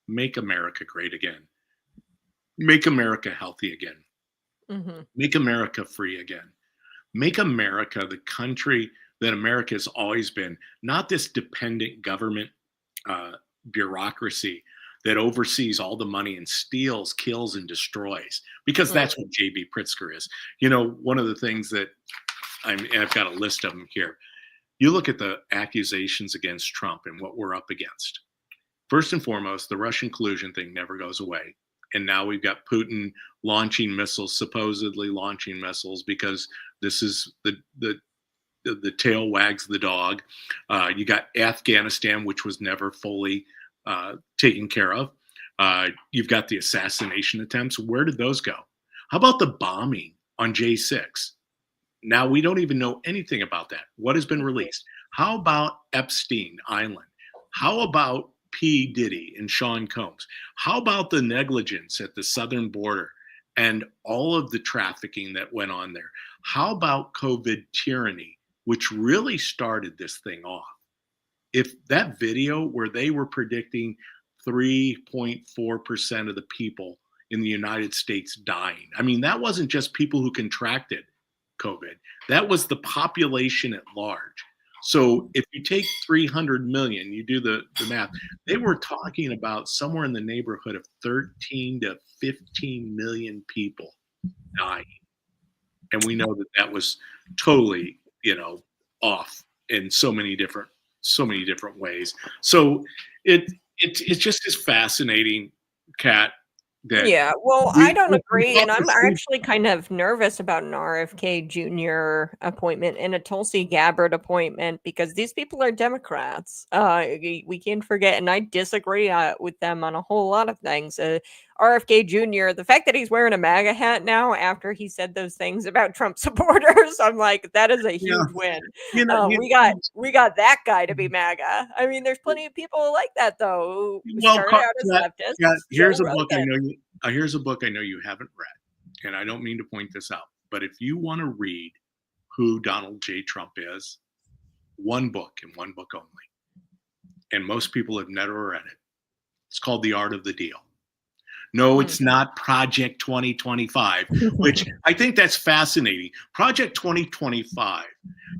Make America great again. Make America healthy again. Make America free again. Make America the country that America has always been, not this dependent government bureaucracy that oversees all the money and steals, kills, and destroys, because that's what J.B. Pritzker is. One of the things that I've got a list of them here. You look at the accusations against Trump and what we're up against. First and foremost, the Russian collusion thing never goes away. And now we've got Putin launching missiles, supposedly launching missiles, because this is the tail wags the dog. You got Afghanistan, which was never fully taken care of. You've got the assassination attempts. Where did those go? How about the bombing on J6? Now we don't even know anything about that. What has been released? How about Epstein Island? How about P. Diddy and Sean Combs? How about the negligence at the southern border and all of the trafficking that went on there? How about COVID tyranny, which really started this thing off? If that video where they were predicting 3.4% of the people in the United States dying, I mean, that wasn't just people who contracted COVID. That was the population at large. So if you take 300 million, you do the math, they were talking about somewhere in the neighborhood of 13 to 15 million people dying. And we know that that was totally, off in so many different ways. So it just is fascinating, Kat. Yeah, well, I don't agree, and I'm actually kind of nervous about an RFK Jr. appointment and a Tulsi Gabbard appointment, because these people are Democrats. We can't forget, and I disagree with them on a whole lot of things. RFK Jr., the fact that he's wearing a MAGA hat now after he said those things about Trump supporters, I'm like, that is a huge win. We got that guy to be MAGA. I mean, there's plenty of people like that though. Who started out as leftists. Yeah, here's Joe a book I Rogan. know here's a book I know you haven't read, and I don't mean to point this out, but if you want to read who Donald J. Trump is, one book and one book only, and most people have never read it. It's called The Art of the Deal. No, it's not Project 2025, which I think that's fascinating. Project 2025.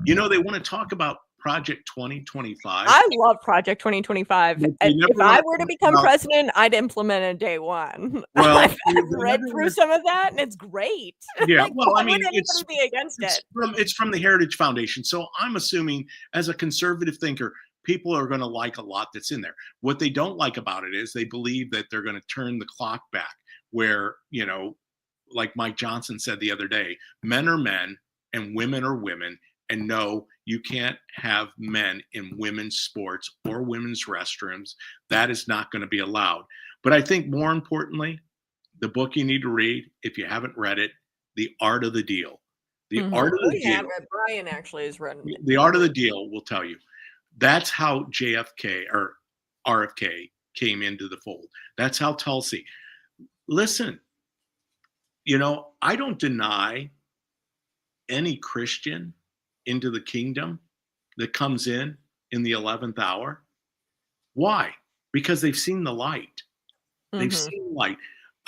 You know, they want to talk about Project 2025. I love Project 2025. If I were to become president, I'd implement it day one. Well, I've read through some of that, and it's great. Yeah, Like, well, why I mean, would anybody be against it? It's from the Heritage Foundation. So I'm assuming, as a conservative thinker, people are going to like a lot that's in there. What they don't like about it is they believe that they're going to turn the clock back where, you know, like Mike Johnson said the other day, men are men and women are women. And no, you can't have men in women's sports or women's restrooms. That is not going to be allowed. But I think more importantly, the book you need to read, if you haven't read it, The Art of the Deal. The Art of the Deal. Brian actually has written it. The Art of the Deal will tell you. That's how JFK or RFK came into the fold. That's how Tulsi. Listen, you know, I don't deny any Christian into the kingdom that comes in the 11th hour. Why? Because they've seen the light. They've seen light.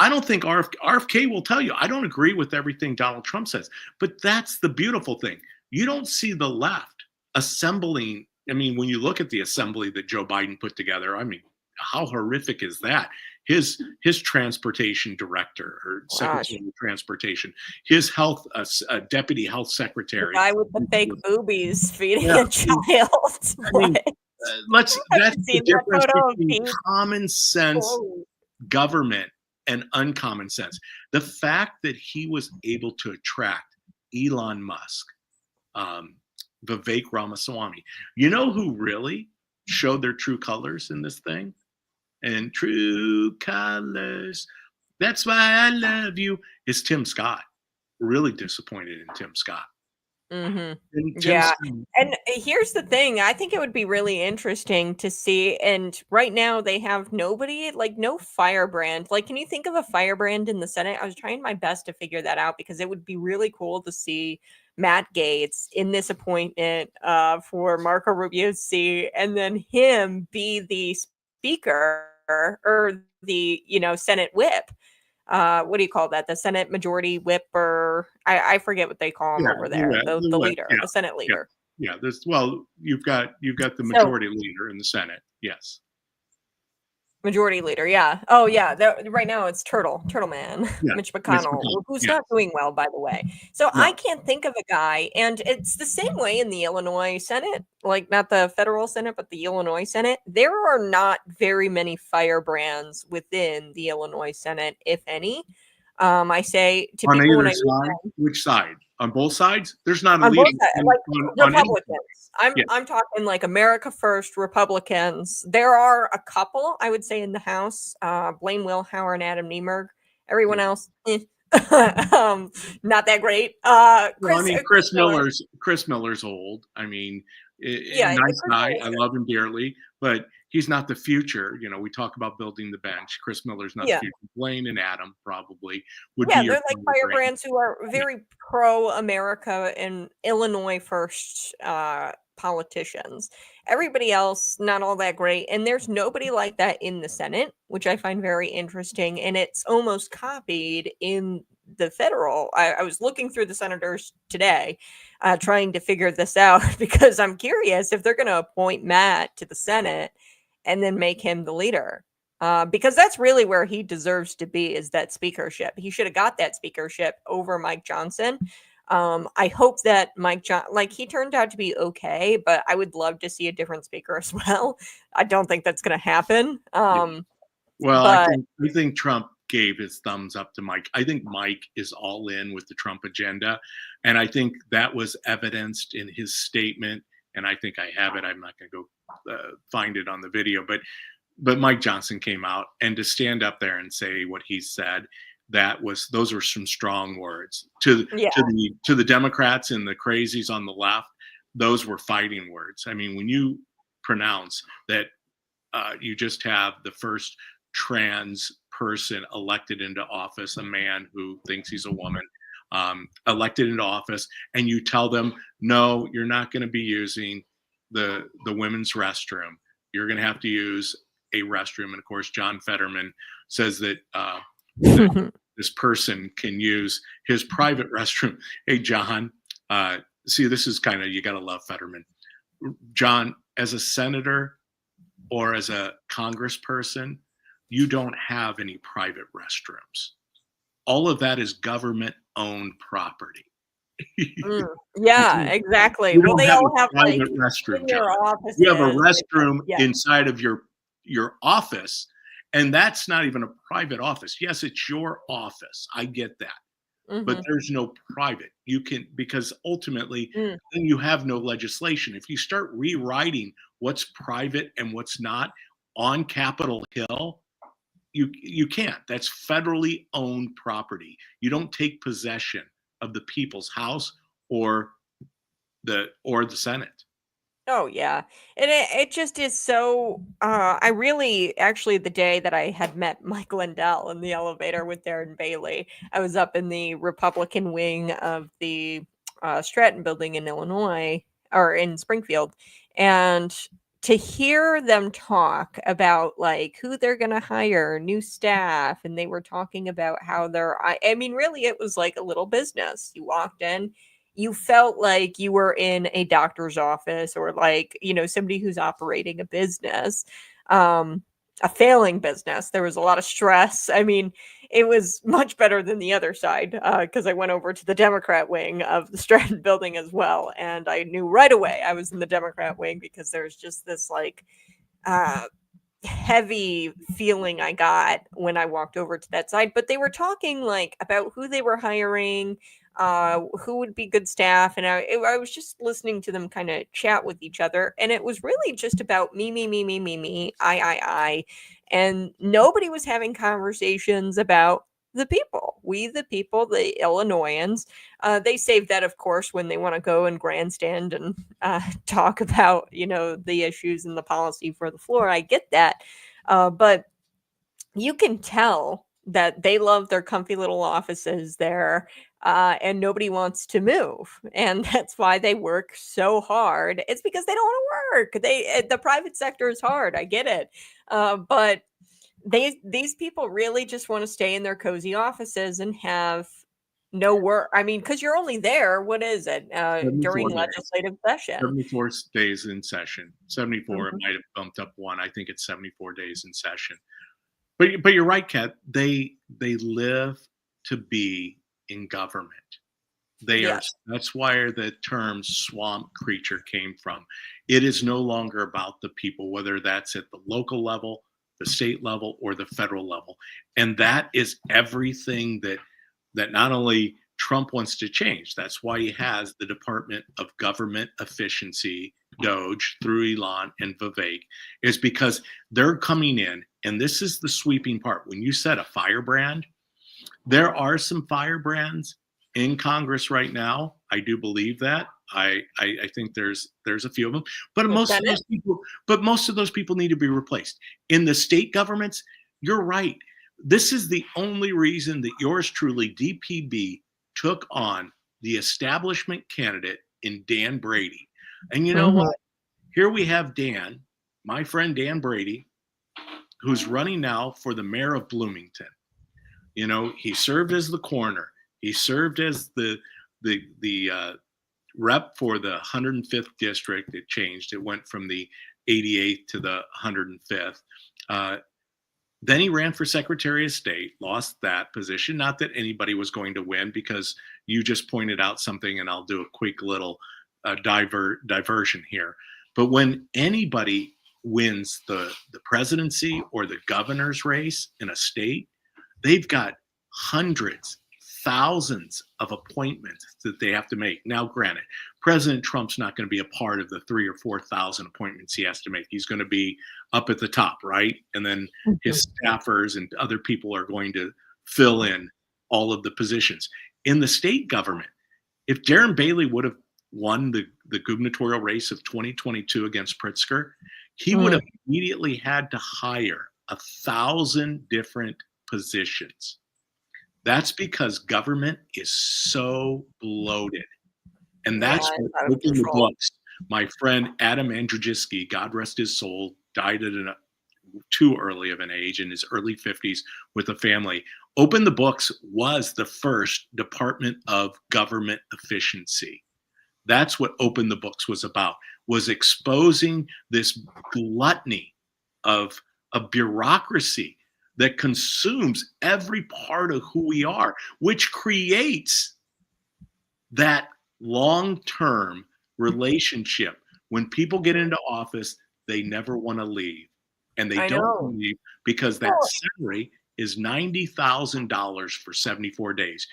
I don't think RFK will tell you, I don't agree with everything Donald Trump says, but that's the beautiful thing. You don't see the left assembling. I mean, when you look at the assembly that Joe Biden put together, I mean, how horrific is that? His transportation director or secretary of transportation, his health deputy health secretary, the guy with the fake boobies feeding a child. I mean, that's the difference between common sense government and uncommon sense. The fact that he was able to attract Elon Musk, Vivek Ramaswamy, you know who really showed their true colors in this thing? And true colors, that's why I love you, is Tim Scott. Really disappointed in Tim Scott. And here's the thing. I think it would be really interesting to see. And right now they have nobody, like no firebrand. Like, can you think of a firebrand in the Senate? I was trying my best to figure that out because it would be really cool to see Matt Gaetz in this appointment for Marco Rubio's seat, and then him be the speaker or the, you know, Senate whip. What do you call that? The Senate Majority Whip, or I forget what they call him over there. The leader, the Senate leader. Yeah. You've got the majority leader in the Senate. Yes. Majority leader. Yeah. Oh yeah. Right now it's Turtle Man, Mitch McConnell, who's not doing well, by the way. So I can't think of a guy, and it's the same way in the Illinois Senate, like not the federal Senate, but the Illinois Senate. There are not very many firebrands within the Illinois Senate, if any. I say to on people either side, which side? On both sides? There's not a leader. Like Republicans. I'm talking like America First Republicans. There are a couple, I would say, in the House. Blaine Wilhauer and Adam Niemerg. Everyone else, not that great. Chris Miller's old. I mean, nice guy. I love him dearly, but he's not the future. You know, we talk about building the bench. Chris Miller's not the future. Blaine and Adam probably would be. They're like firebrands who are very pro-America and Illinois First politicians. Everybody else, not all that great. And there's nobody like that in the Senate, which I find very interesting. And it's almost copied in the federal. I was looking through the senators today, trying to figure this out because I'm curious if they're going to appoint Matt to the Senate and then make him the leader. Because that's really where he deserves to be, is that speakership. He should have got that speakership over Mike Johnson. I hope that he turned out to be okay, but I would love to see a different speaker as well. I don't think that's going to happen. I think Trump gave his thumbs up to Mike. I think Mike is all in with the Trump agenda. And I think that was evidenced in his statement. And I think I have it. I'm not going to go find it on the video, but but Mike Johnson came out, and to stand up there and say what he said, those were some strong words to the Democrats and the crazies on the left. Those were fighting words. I mean, when you pronounce that you just have the first trans person elected into office, a man who thinks he's a woman, elected into office, and you tell them, no, you're not going to be using the women's restroom. You're going to have to use a restroom. And of course, John Fetterman says that this person can use his private restroom. Hey, John, see, this is kind of, you got to love Fetterman. John, as a senator or as a congressperson, you don't have any private restrooms. All of that is government-owned property. Yeah, exactly. You Well, don't they all have like private restroom, in their John. offices. You have a restroom Yeah. inside of your office, and that's not even a private office. Yes, it's your office. I get that. But there's no private. You can, because ultimately then you have no legislation. If you start rewriting what's private and what's not on Capitol Hill, you can't. That's federally owned property. You don't take possession of the people's house or the Senate. Oh yeah. And it just is so I really actually the day that I had met Mike Lindell in the elevator with Darren Bailey, I was up in the Republican wing of the Stratton building in Illinois or in Springfield, and to hear them talk about like who they're going to hire, new staff, and they were talking about how I mean really it was like a little business. You walked in, you felt like you were in a doctor's office or like, you know, somebody who's operating a business, a failing business. There was a lot of stress. I mean, it was much better than the other side because I went over to the Democrat wing of the Stratton building as well. And I knew right away I was in the Democrat wing because there's just this like heavy feeling I got when I walked over to that side. But they were talking like about who they were hiring, who would be good staff, and I was just listening to them kind of chat with each other, and it was really just about me, I, and nobody was having conversations about the people, we the people, the Illinoisans. They save that, of course, when they want to go and grandstand and talk about, you know, the issues and the policy for the floor. I get that, but you can tell that they love their comfy little offices there, and nobody wants to move, and that's why they work so hard. It's because they don't want to work. The private sector is hard. I get it, but these people really just want to stay in their cozy offices and have no work. I mean, because you're only there. What is it during legislative session? 74 days in session. 74. It might have bumped up one. I think it's 74 days in session. But you're right, Kat. They live to be in government. They are. That's where the term swamp creature came from. It is no longer about the people, whether that's at the local level, the state level, or the federal level. And that is everything that not only Trump wants to change. That's why he has the Department of Government Efficiency, DOGE, through Elon and Vivek, is because they're coming in, and this is the sweeping part. When you said a firebrand, there are some firebrands in Congress right now. I do believe that. I think there's a few of them, but most of those people need to be replaced. In the state governments, you're right. This is the only reason that yours truly, DPB, took on the establishment candidate in Dan Brady. And you know what? Here we have Dan, my friend Dan Brady, who's running now for the mayor of Bloomington. You know, he served as the coroner. He served as the rep for the 105th district. It changed. It went from the 88th to the 105th. Then he ran for Secretary of State, lost that position. Not that anybody was going to win, because you just pointed out something, and I'll do a quick little diversion here. But when anybody wins the presidency or the governor's race in a state, they've got hundreds, thousands of appointments that they have to make. Now, granted, President Trump's not going to be a part of the 3,000 or 4,000 appointments he has to make. He's going to be up at the top, right? And then his staffers and other people are going to fill in all of the positions. In the state government, if Darren Bailey would have won the gubernatorial race of 2022 against Pritzker, he would have immediately had to hire 1,000 different positions. That's because government is so bloated. And that's what opened the books. My friend Adam Andrzejewski, God rest his soul, died at too early of an age in his early 50s with a family. Open the Books was the first Department of Government Efficiency. That's what Open the Books was about, was exposing this gluttony of a bureaucracy that consumes every part of who we are, which creates that long-term relationship. When people get into office, they never want to leave. And they don't leave because that salary is $90,000 for 74 days.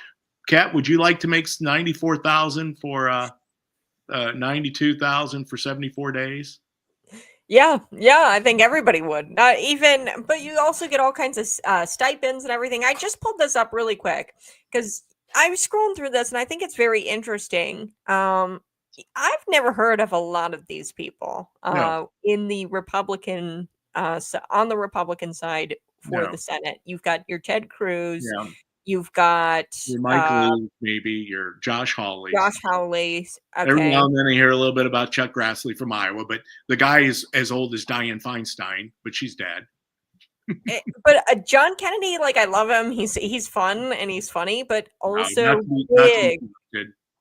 Kat, would you like to make $94,000 for 92,000 for 74 days? Yeah, I think everybody would. But you also get all kinds of stipends and everything. I just pulled this up really quick because I was scrolling through this and I think it's very interesting. I've never heard of a lot of these people in the Republican on the Republican side for the Senate. You've got your Ted Cruz. Yeah. You've got your Mike Lee, maybe your Josh Hawley. Okay. Every now and then I hear a little bit about Chuck Grassley from Iowa, but the guy is as old as Dianne Feinstein, but she's dead. But John Kennedy, like I love him. He's fun and he's funny, but also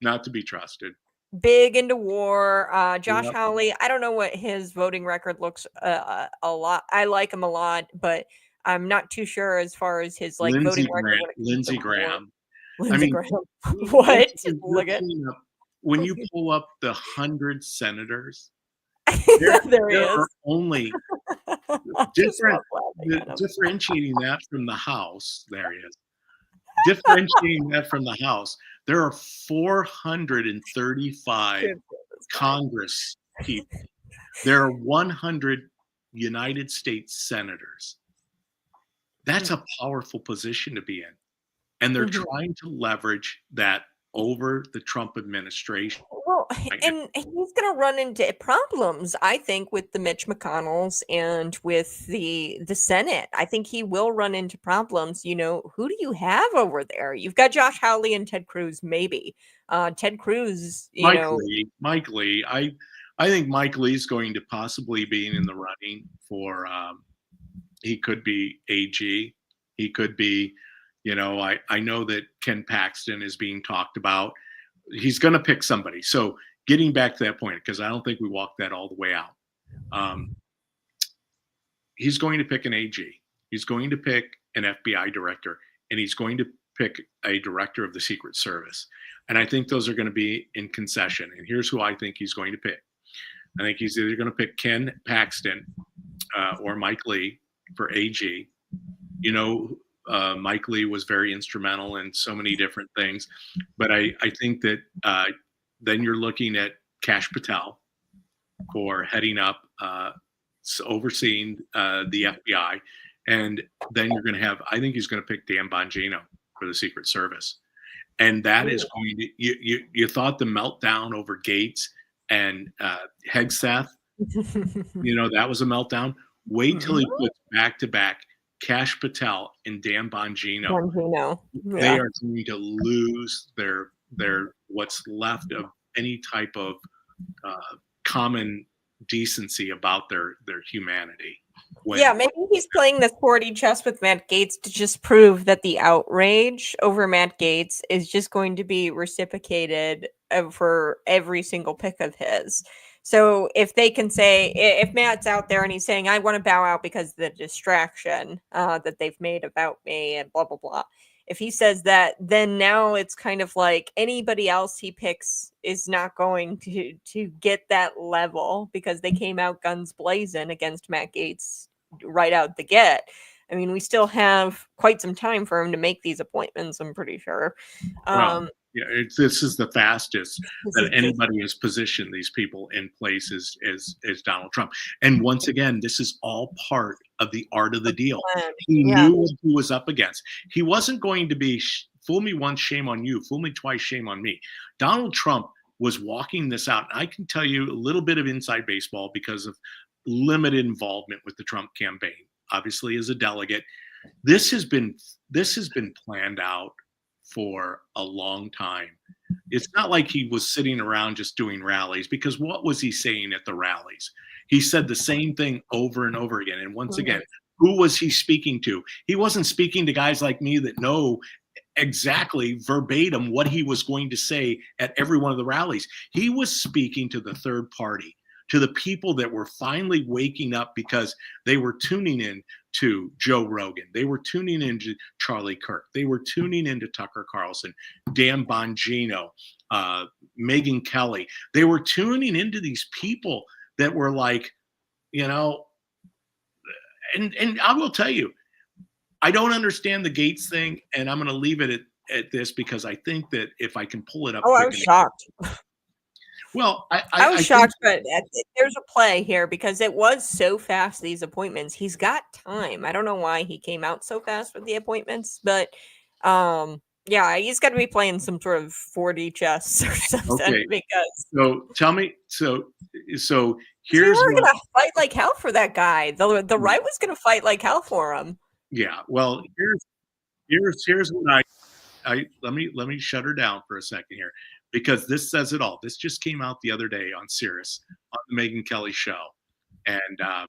not to be trusted. Big into war. Josh Hawley, I don't know what his voting record looks a lot. I like him a lot, but I'm not too sure as far as his voting record. Lindsey Graham. Graham. What? Look at when you pull up the 100 senators. There he is. Are only differentiating that from the House. There he is. Differentiating that from the House. There are 435 Congress people. There are 100 United States senators. That's a powerful position to be in. And they're trying to leverage that over the Trump administration. Well, and he's going to run into problems, I think, with the Mitch McConnells and with the Senate. I think he will run into problems. You know, who do you have over there? You've got Josh Hawley and Ted Cruz, maybe. Ted Cruz, Mike Lee. I think Mike Lee's going to possibly be in the running for, he could be AG. He could be, I know that Ken Paxton is being talked about. He's going to pick somebody. So getting back to that point, because I don't think we walked that all the way out. He's going to pick an AG. He's going to pick an FBI director, and he's going to pick a director of the Secret Service. And I think those are going to be in concession. And here's who I think he's going to pick. I think he's either going to pick Ken Paxton or Mike Lee for AG. Mike Lee was very instrumental in so many different things, but I think that then you're looking at Kash Patel for heading up, overseeing the FBI, and then you're going to have, I think he's going to pick Dan Bongino for the Secret Service, and that is going to, you thought the meltdown over Gaetz and Hegseth, that was a meltdown. Wait till he puts back to back Kash Patel and Dan Bongino. They are going to lose their what's left of any type of common decency about their humanity. Maybe he's playing this 4D chess with Matt Gaetz to just prove that the outrage over Matt Gaetz is just going to be reciprocated for every single pick of his. So if they can say, if Matt's out there and he's saying, I want to bow out because of the distraction that they've made about me and blah, blah, blah. If he says that, then now it's kind of like anybody else he picks is not going to get that level because they came out guns blazing against Matt Gaetz right out the get. I mean, we still have quite some time for him to make these appointments, I'm pretty sure. Well, yeah, this is the fastest This that is anybody has positioned these people in place as Donald Trump. And once again, this is all part of the art of the deal. He Yeah. knew what he was up against. He wasn't going to be fool me once, shame on you. Fool me twice, shame on me. Donald Trump was walking this out. And I can tell you a little bit of inside baseball because of limited involvement with the Trump campaign. Obviously, as a delegate, this has been planned out for a long time. It's not like he was sitting around just doing rallies, because what was he saying at the rallies? He said the same thing over and over again. And once again, who was he speaking to? He wasn't speaking to guys like me that know exactly verbatim what he was going to say at every one of the rallies. He was speaking to the third party, to the people that were finally waking up because they were tuning in to Joe Rogan. They were tuning into Charlie Kirk. They were tuning into Tucker Carlson, Dan Bongino, Megyn Kelly. They were tuning into these people that were like, you know, and I will tell you, I don't understand the Gaetz thing, and I'm going to leave it at this, because I think that if I can pull it up. Oh, I was shocked. Well, I was shocked, but there's a play here because it was so fast, these appointments. He's got time. I don't know why he came out so fast with the appointments, but yeah, he's got to be playing some sort of 4D chess or something. Okay. Because So tell me, so here's we're what, gonna fight like hell for that guy. The right was gonna fight like hell for him. yeah. Well, here's what I let me shut her down for a second here, because this says it all. This just came out the other day on Sirius on the Megyn Kelly show, and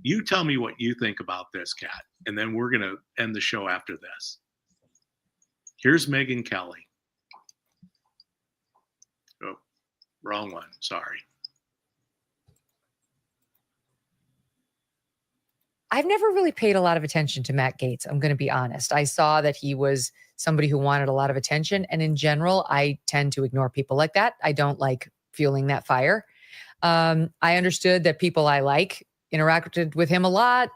you tell me what you think about this, Kat, and then we're gonna end the show after this. Here's Megyn Kelly. Oh, wrong one. Sorry. I've never really paid a lot of attention to Matt Gaetz. I'm going to be honest. I saw that he was somebody who wanted a lot of attention. And in general, I tend to ignore people like that. I don't like fueling that fire. I understood that people I like interacted with him a lot.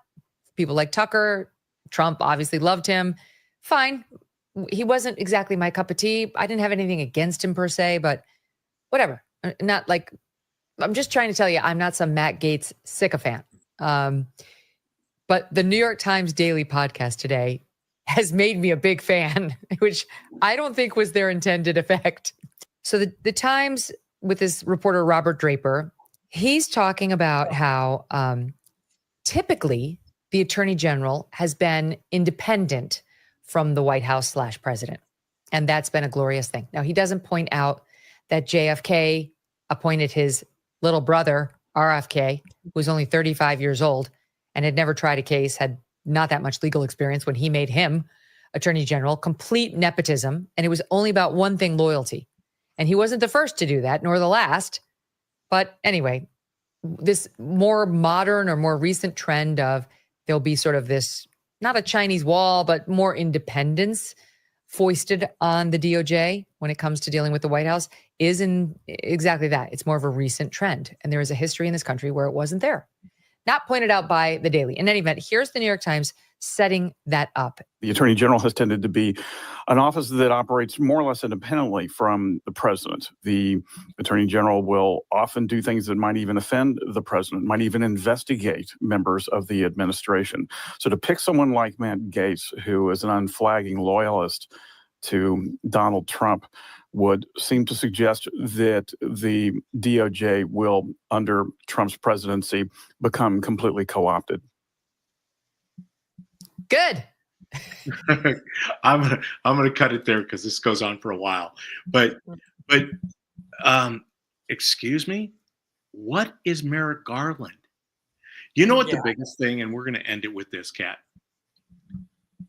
People like Tucker, Trump obviously loved him. Fine. He wasn't exactly my cup of tea. I didn't have anything against him per se, but whatever. Not like, I'm just trying to tell you, I'm not some Matt Gaetz sycophant. But the New York Times Daily podcast today has made me a big fan, which I don't think was their intended effect. So the Times, with this reporter, Robert Draper, he's talking about how typically the Attorney General has been independent from the White House / president. And that's been a glorious thing. Now, he doesn't point out that JFK appointed his little brother, RFK, who was only 35 years old, and had never tried a case, had not that much legal experience when he made him Attorney General, complete nepotism. And it was only about one thing, loyalty. And he wasn't the first to do that, nor the last. But anyway, this more modern or more recent trend of there'll be sort of this, not a Chinese wall, but more independence foisted on the DOJ when it comes to dealing with the White House is in exactly that. It's more of a recent trend. And there is a history in this country where it wasn't there. Not pointed out by the Daily. In any event, here's the New York Times setting that up. The Attorney General has tended to be an office that operates more or less independently from the president. The Attorney General will often do things that might even offend the president, might even investigate members of the administration. So to pick someone like Matt Gaetz, who is an unflagging loyalist to Donald Trump, would seem to suggest that the DOJ will, under Trump's presidency, become completely co-opted. Good. I'm gonna cut it there because this goes on for a while. But excuse me, what is Merrick Garland? You know what the biggest thing, and we're gonna end it with this, Kat.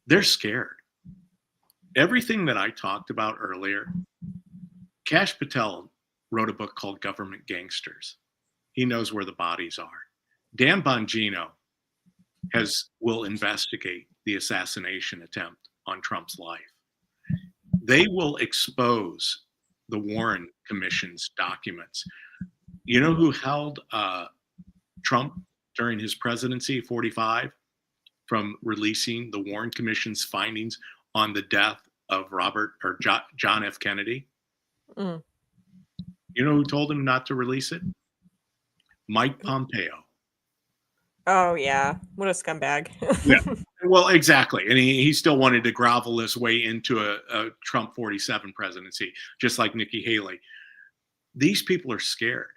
They're scared. Everything that I talked about earlier, Kash Patel wrote a book called Government Gangsters. He knows where the bodies are. Dan Bongino will investigate the assassination attempt on Trump's life. They will expose the Warren Commission's documents. You know who held Trump during his presidency, 45? from releasing the Warren Commission's findings on the death of John F. Kennedy? Mm. You know who told him not to release it? Mike Pompeo. Oh yeah, what a scumbag. Yeah. Well, exactly. And he still wanted to grovel his way into a Trump 47 presidency, just like Nikki Haley. These people are scared.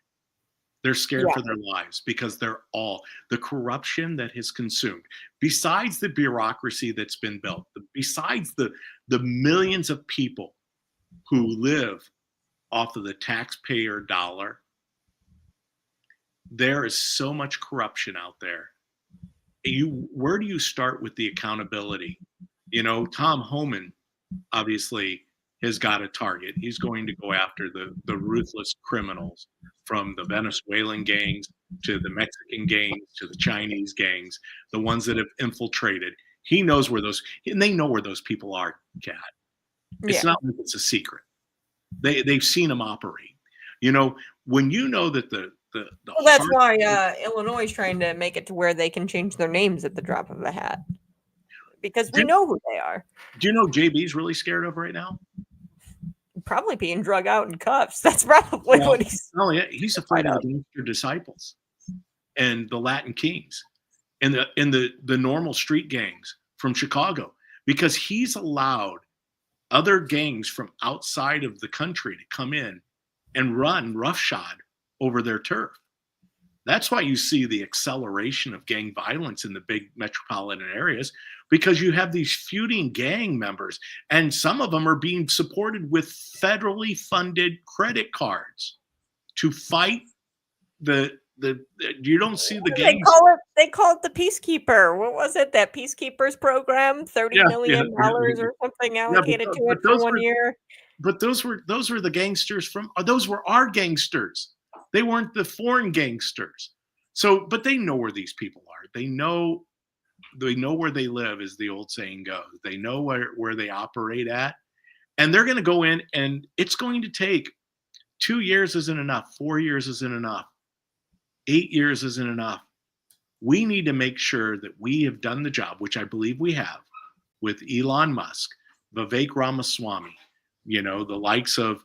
They're scared for their lives because they're all the corruption that has consumed, besides the bureaucracy that's been built, besides the millions of people who live off of the taxpayer dollar. There is so much corruption out there. Where do you start with the accountability? You know, Tom Homan obviously has got a target. He's going to go after the ruthless criminals, from the Venezuelan gangs to the Mexican gangs to the Chinese gangs, the ones that have infiltrated. He knows where and they know where those people are, Kat. It's not like it's a secret. They've seen them operate. You know, when you know that well, that's why Illinois is trying to make it to where they can change their names at the drop of a hat, because we know who they are. Do you know JB's really scared of right now? Probably being drug out in cuffs. That's probably what he's. Oh yeah, he's afraid of the gangster disciples and the Latin Kings and the normal street gangs from Chicago, because he's allowed other gangs from outside of the country to come in and run roughshod over their turf. That's why you see the acceleration of gang violence in the big metropolitan areas, because you have these feuding gang members, and some of them are being supported with federally funded credit cards to fight you don't see the gangs. They call it the Peacekeeper. What was it? That Peacekeepers program, $30 million or something allocated to it for 1 year. But those were the gangsters those were our gangsters. They weren't the foreign gangsters. So, but they know where these people are. They know where they live, as the old saying goes. They know where they operate at. And they're going to go in, and it's going to take 2 years isn't enough. 4 years isn't enough. 8 years isn't enough. We need to make sure that we have done the job, which I believe we have, with Elon Musk, Vivek Ramaswamy, you know, the likes of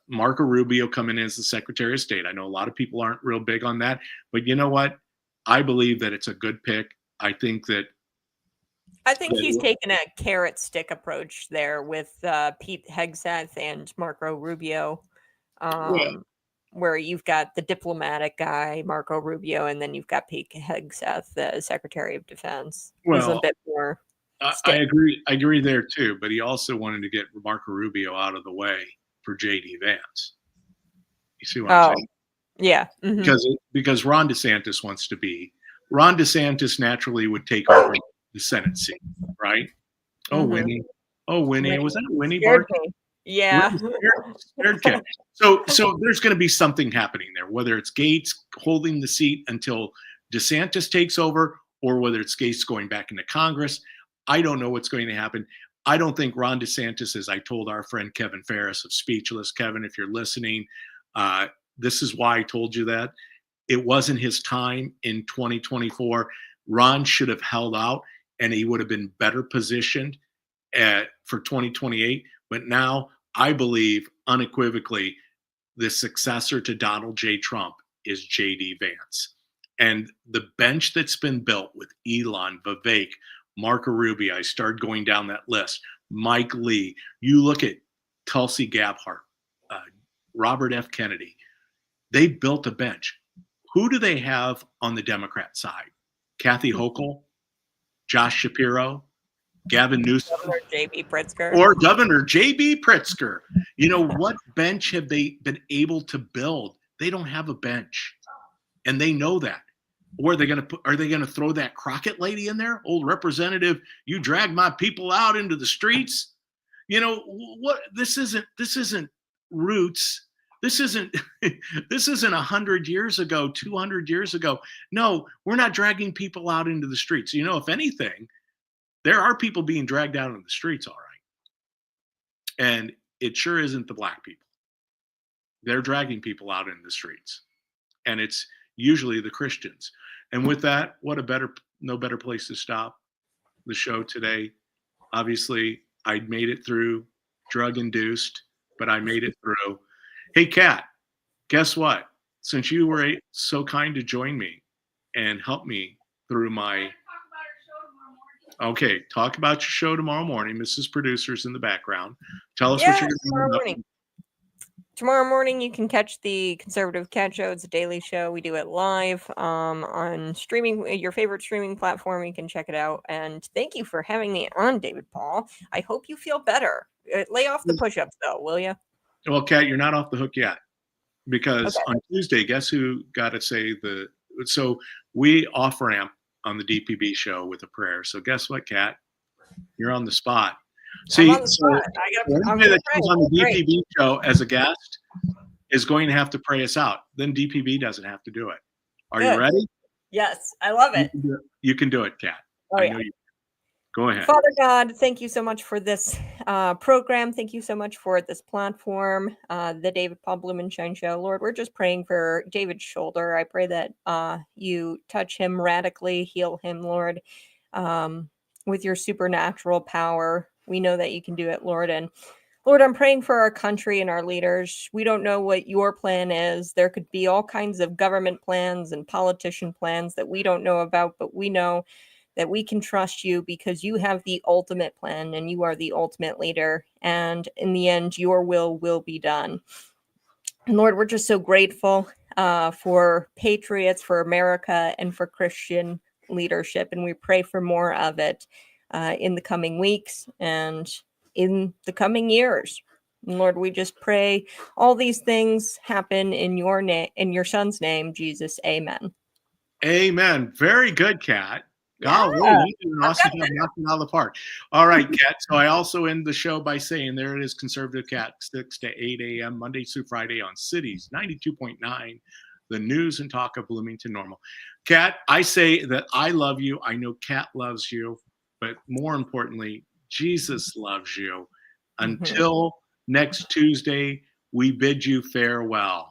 Marco Rubio coming in as the Secretary of State. I know a lot of people aren't real big on that, but you know what? I believe that it's a good pick. I think he's taken a carrot stick approach there with Pete Hegseth and Marco Rubio, where you've got the diplomatic guy, Marco Rubio, and then you've got Pete Hegseth, the Secretary of Defense. Who's a bit more. I agree there too, but he also wanted to get Marco Rubio out of the way for JD Vance. You see what I'm saying? Yeah. Mm-hmm. Because Ron DeSantis wants to be. Ron DeSantis naturally would take over the Senate seat, right? Oh, Winnie. Oh, Winnie. Was that Winnie barking? Yeah. Scared cat. So there's going to be something happening there, whether it's Gaetz holding the seat until DeSantis takes over, or whether it's Gaetz going back into Congress. I don't know what's going to happen. I don't think Ron DeSantis, as I told our friend Kevin Ferris of Speechless, Kevin, if you're listening, this is why I told you that. It wasn't his time in 2024. Ron should have held out, and he would have been better positioned for 2028. But now I believe unequivocally the successor to Donald J. Trump is J.D. Vance. And the bench that's been built with Elon, Vivek, Marco Rubio, I started going down that list, Mike Lee. You look at Tulsi Gabbard, Robert F. Kennedy. They built a bench. Who do they have on the Democrat side? Kathy Hochul, Josh Shapiro, Gavin Newsom, Governor J.B. Pritzker. Or Governor J.B. Pritzker. You know, what bench have they been able to build? They don't have a bench, and they know that. Or are they going to throw that Crockett lady in there? Old representative, you drag my people out into the streets. You know what? This isn't roots. This isn't 100 years ago, 200 years ago. No, we're not dragging people out into the streets. You know, if anything, there are people being dragged out in the streets, all right. And it sure isn't the black people. They're dragging people out in the streets. And it's usually the Christians. And with that, what a better no better place to stop the show today. Obviously, I made it through, drug induced, but I made it through. Hey, Kat, guess what? Since you were so kind to join me and help me through my. Okay, talk about your show tomorrow morning. Mrs. Producer's in the background. Tell us what you're tomorrow going to morning. Tomorrow morning, you can catch the Conservative Cat Show. It's a daily show. We do it live on streaming, your favorite streaming platform. You can check it out. And thank you for having me on, David Paul. I hope you feel better. Lay off the push-ups, though, will you? Well, Kat, you're not off the hook yet, because on Tuesday, guess who got to say the? So we off-ramp on the DPB show with a prayer. So guess what, Kat? You're on the spot. See, I'm on the spot. Anybody that comes on the DPB show as a guest is going to have to pray us out. Then DPB doesn't have to do it. Are you ready? Yes, I love it. You can do it, Kat. I know you. Go ahead. Father God, thank you so much for this program. Thank you so much for this platform, the David Paul Blumenshine Show. Lord, we're just praying for David's shoulder. I pray that you touch him radically, heal him, Lord, with your supernatural power. We know that you can do it, Lord. And Lord, I'm praying for our country and our leaders. We don't know what your plan is. There could be all kinds of government plans and politician plans that we don't know about, but we know that we can trust you because you have the ultimate plan and you are the ultimate leader. And in the end, your will be done. And Lord, we're just so grateful for patriots, for America, and for Christian leadership. And we pray for more of it in the coming weeks and in the coming years. And Lord, we just pray all these things happen in your name, in your son's name, Jesus. Amen. Amen. Very good, Kat. Golly, you did an awesome job knocking it out of the park. All right, Kat. So I also end the show by saying there it is, Conservative Cat, 6 to 8 a.m., Monday through Friday on Cities 92.9, the news and talk of Bloomington Normal. Kat, I say that I love you. I know Kat loves you. But more importantly, Jesus loves you. Until next Tuesday, we bid you farewell.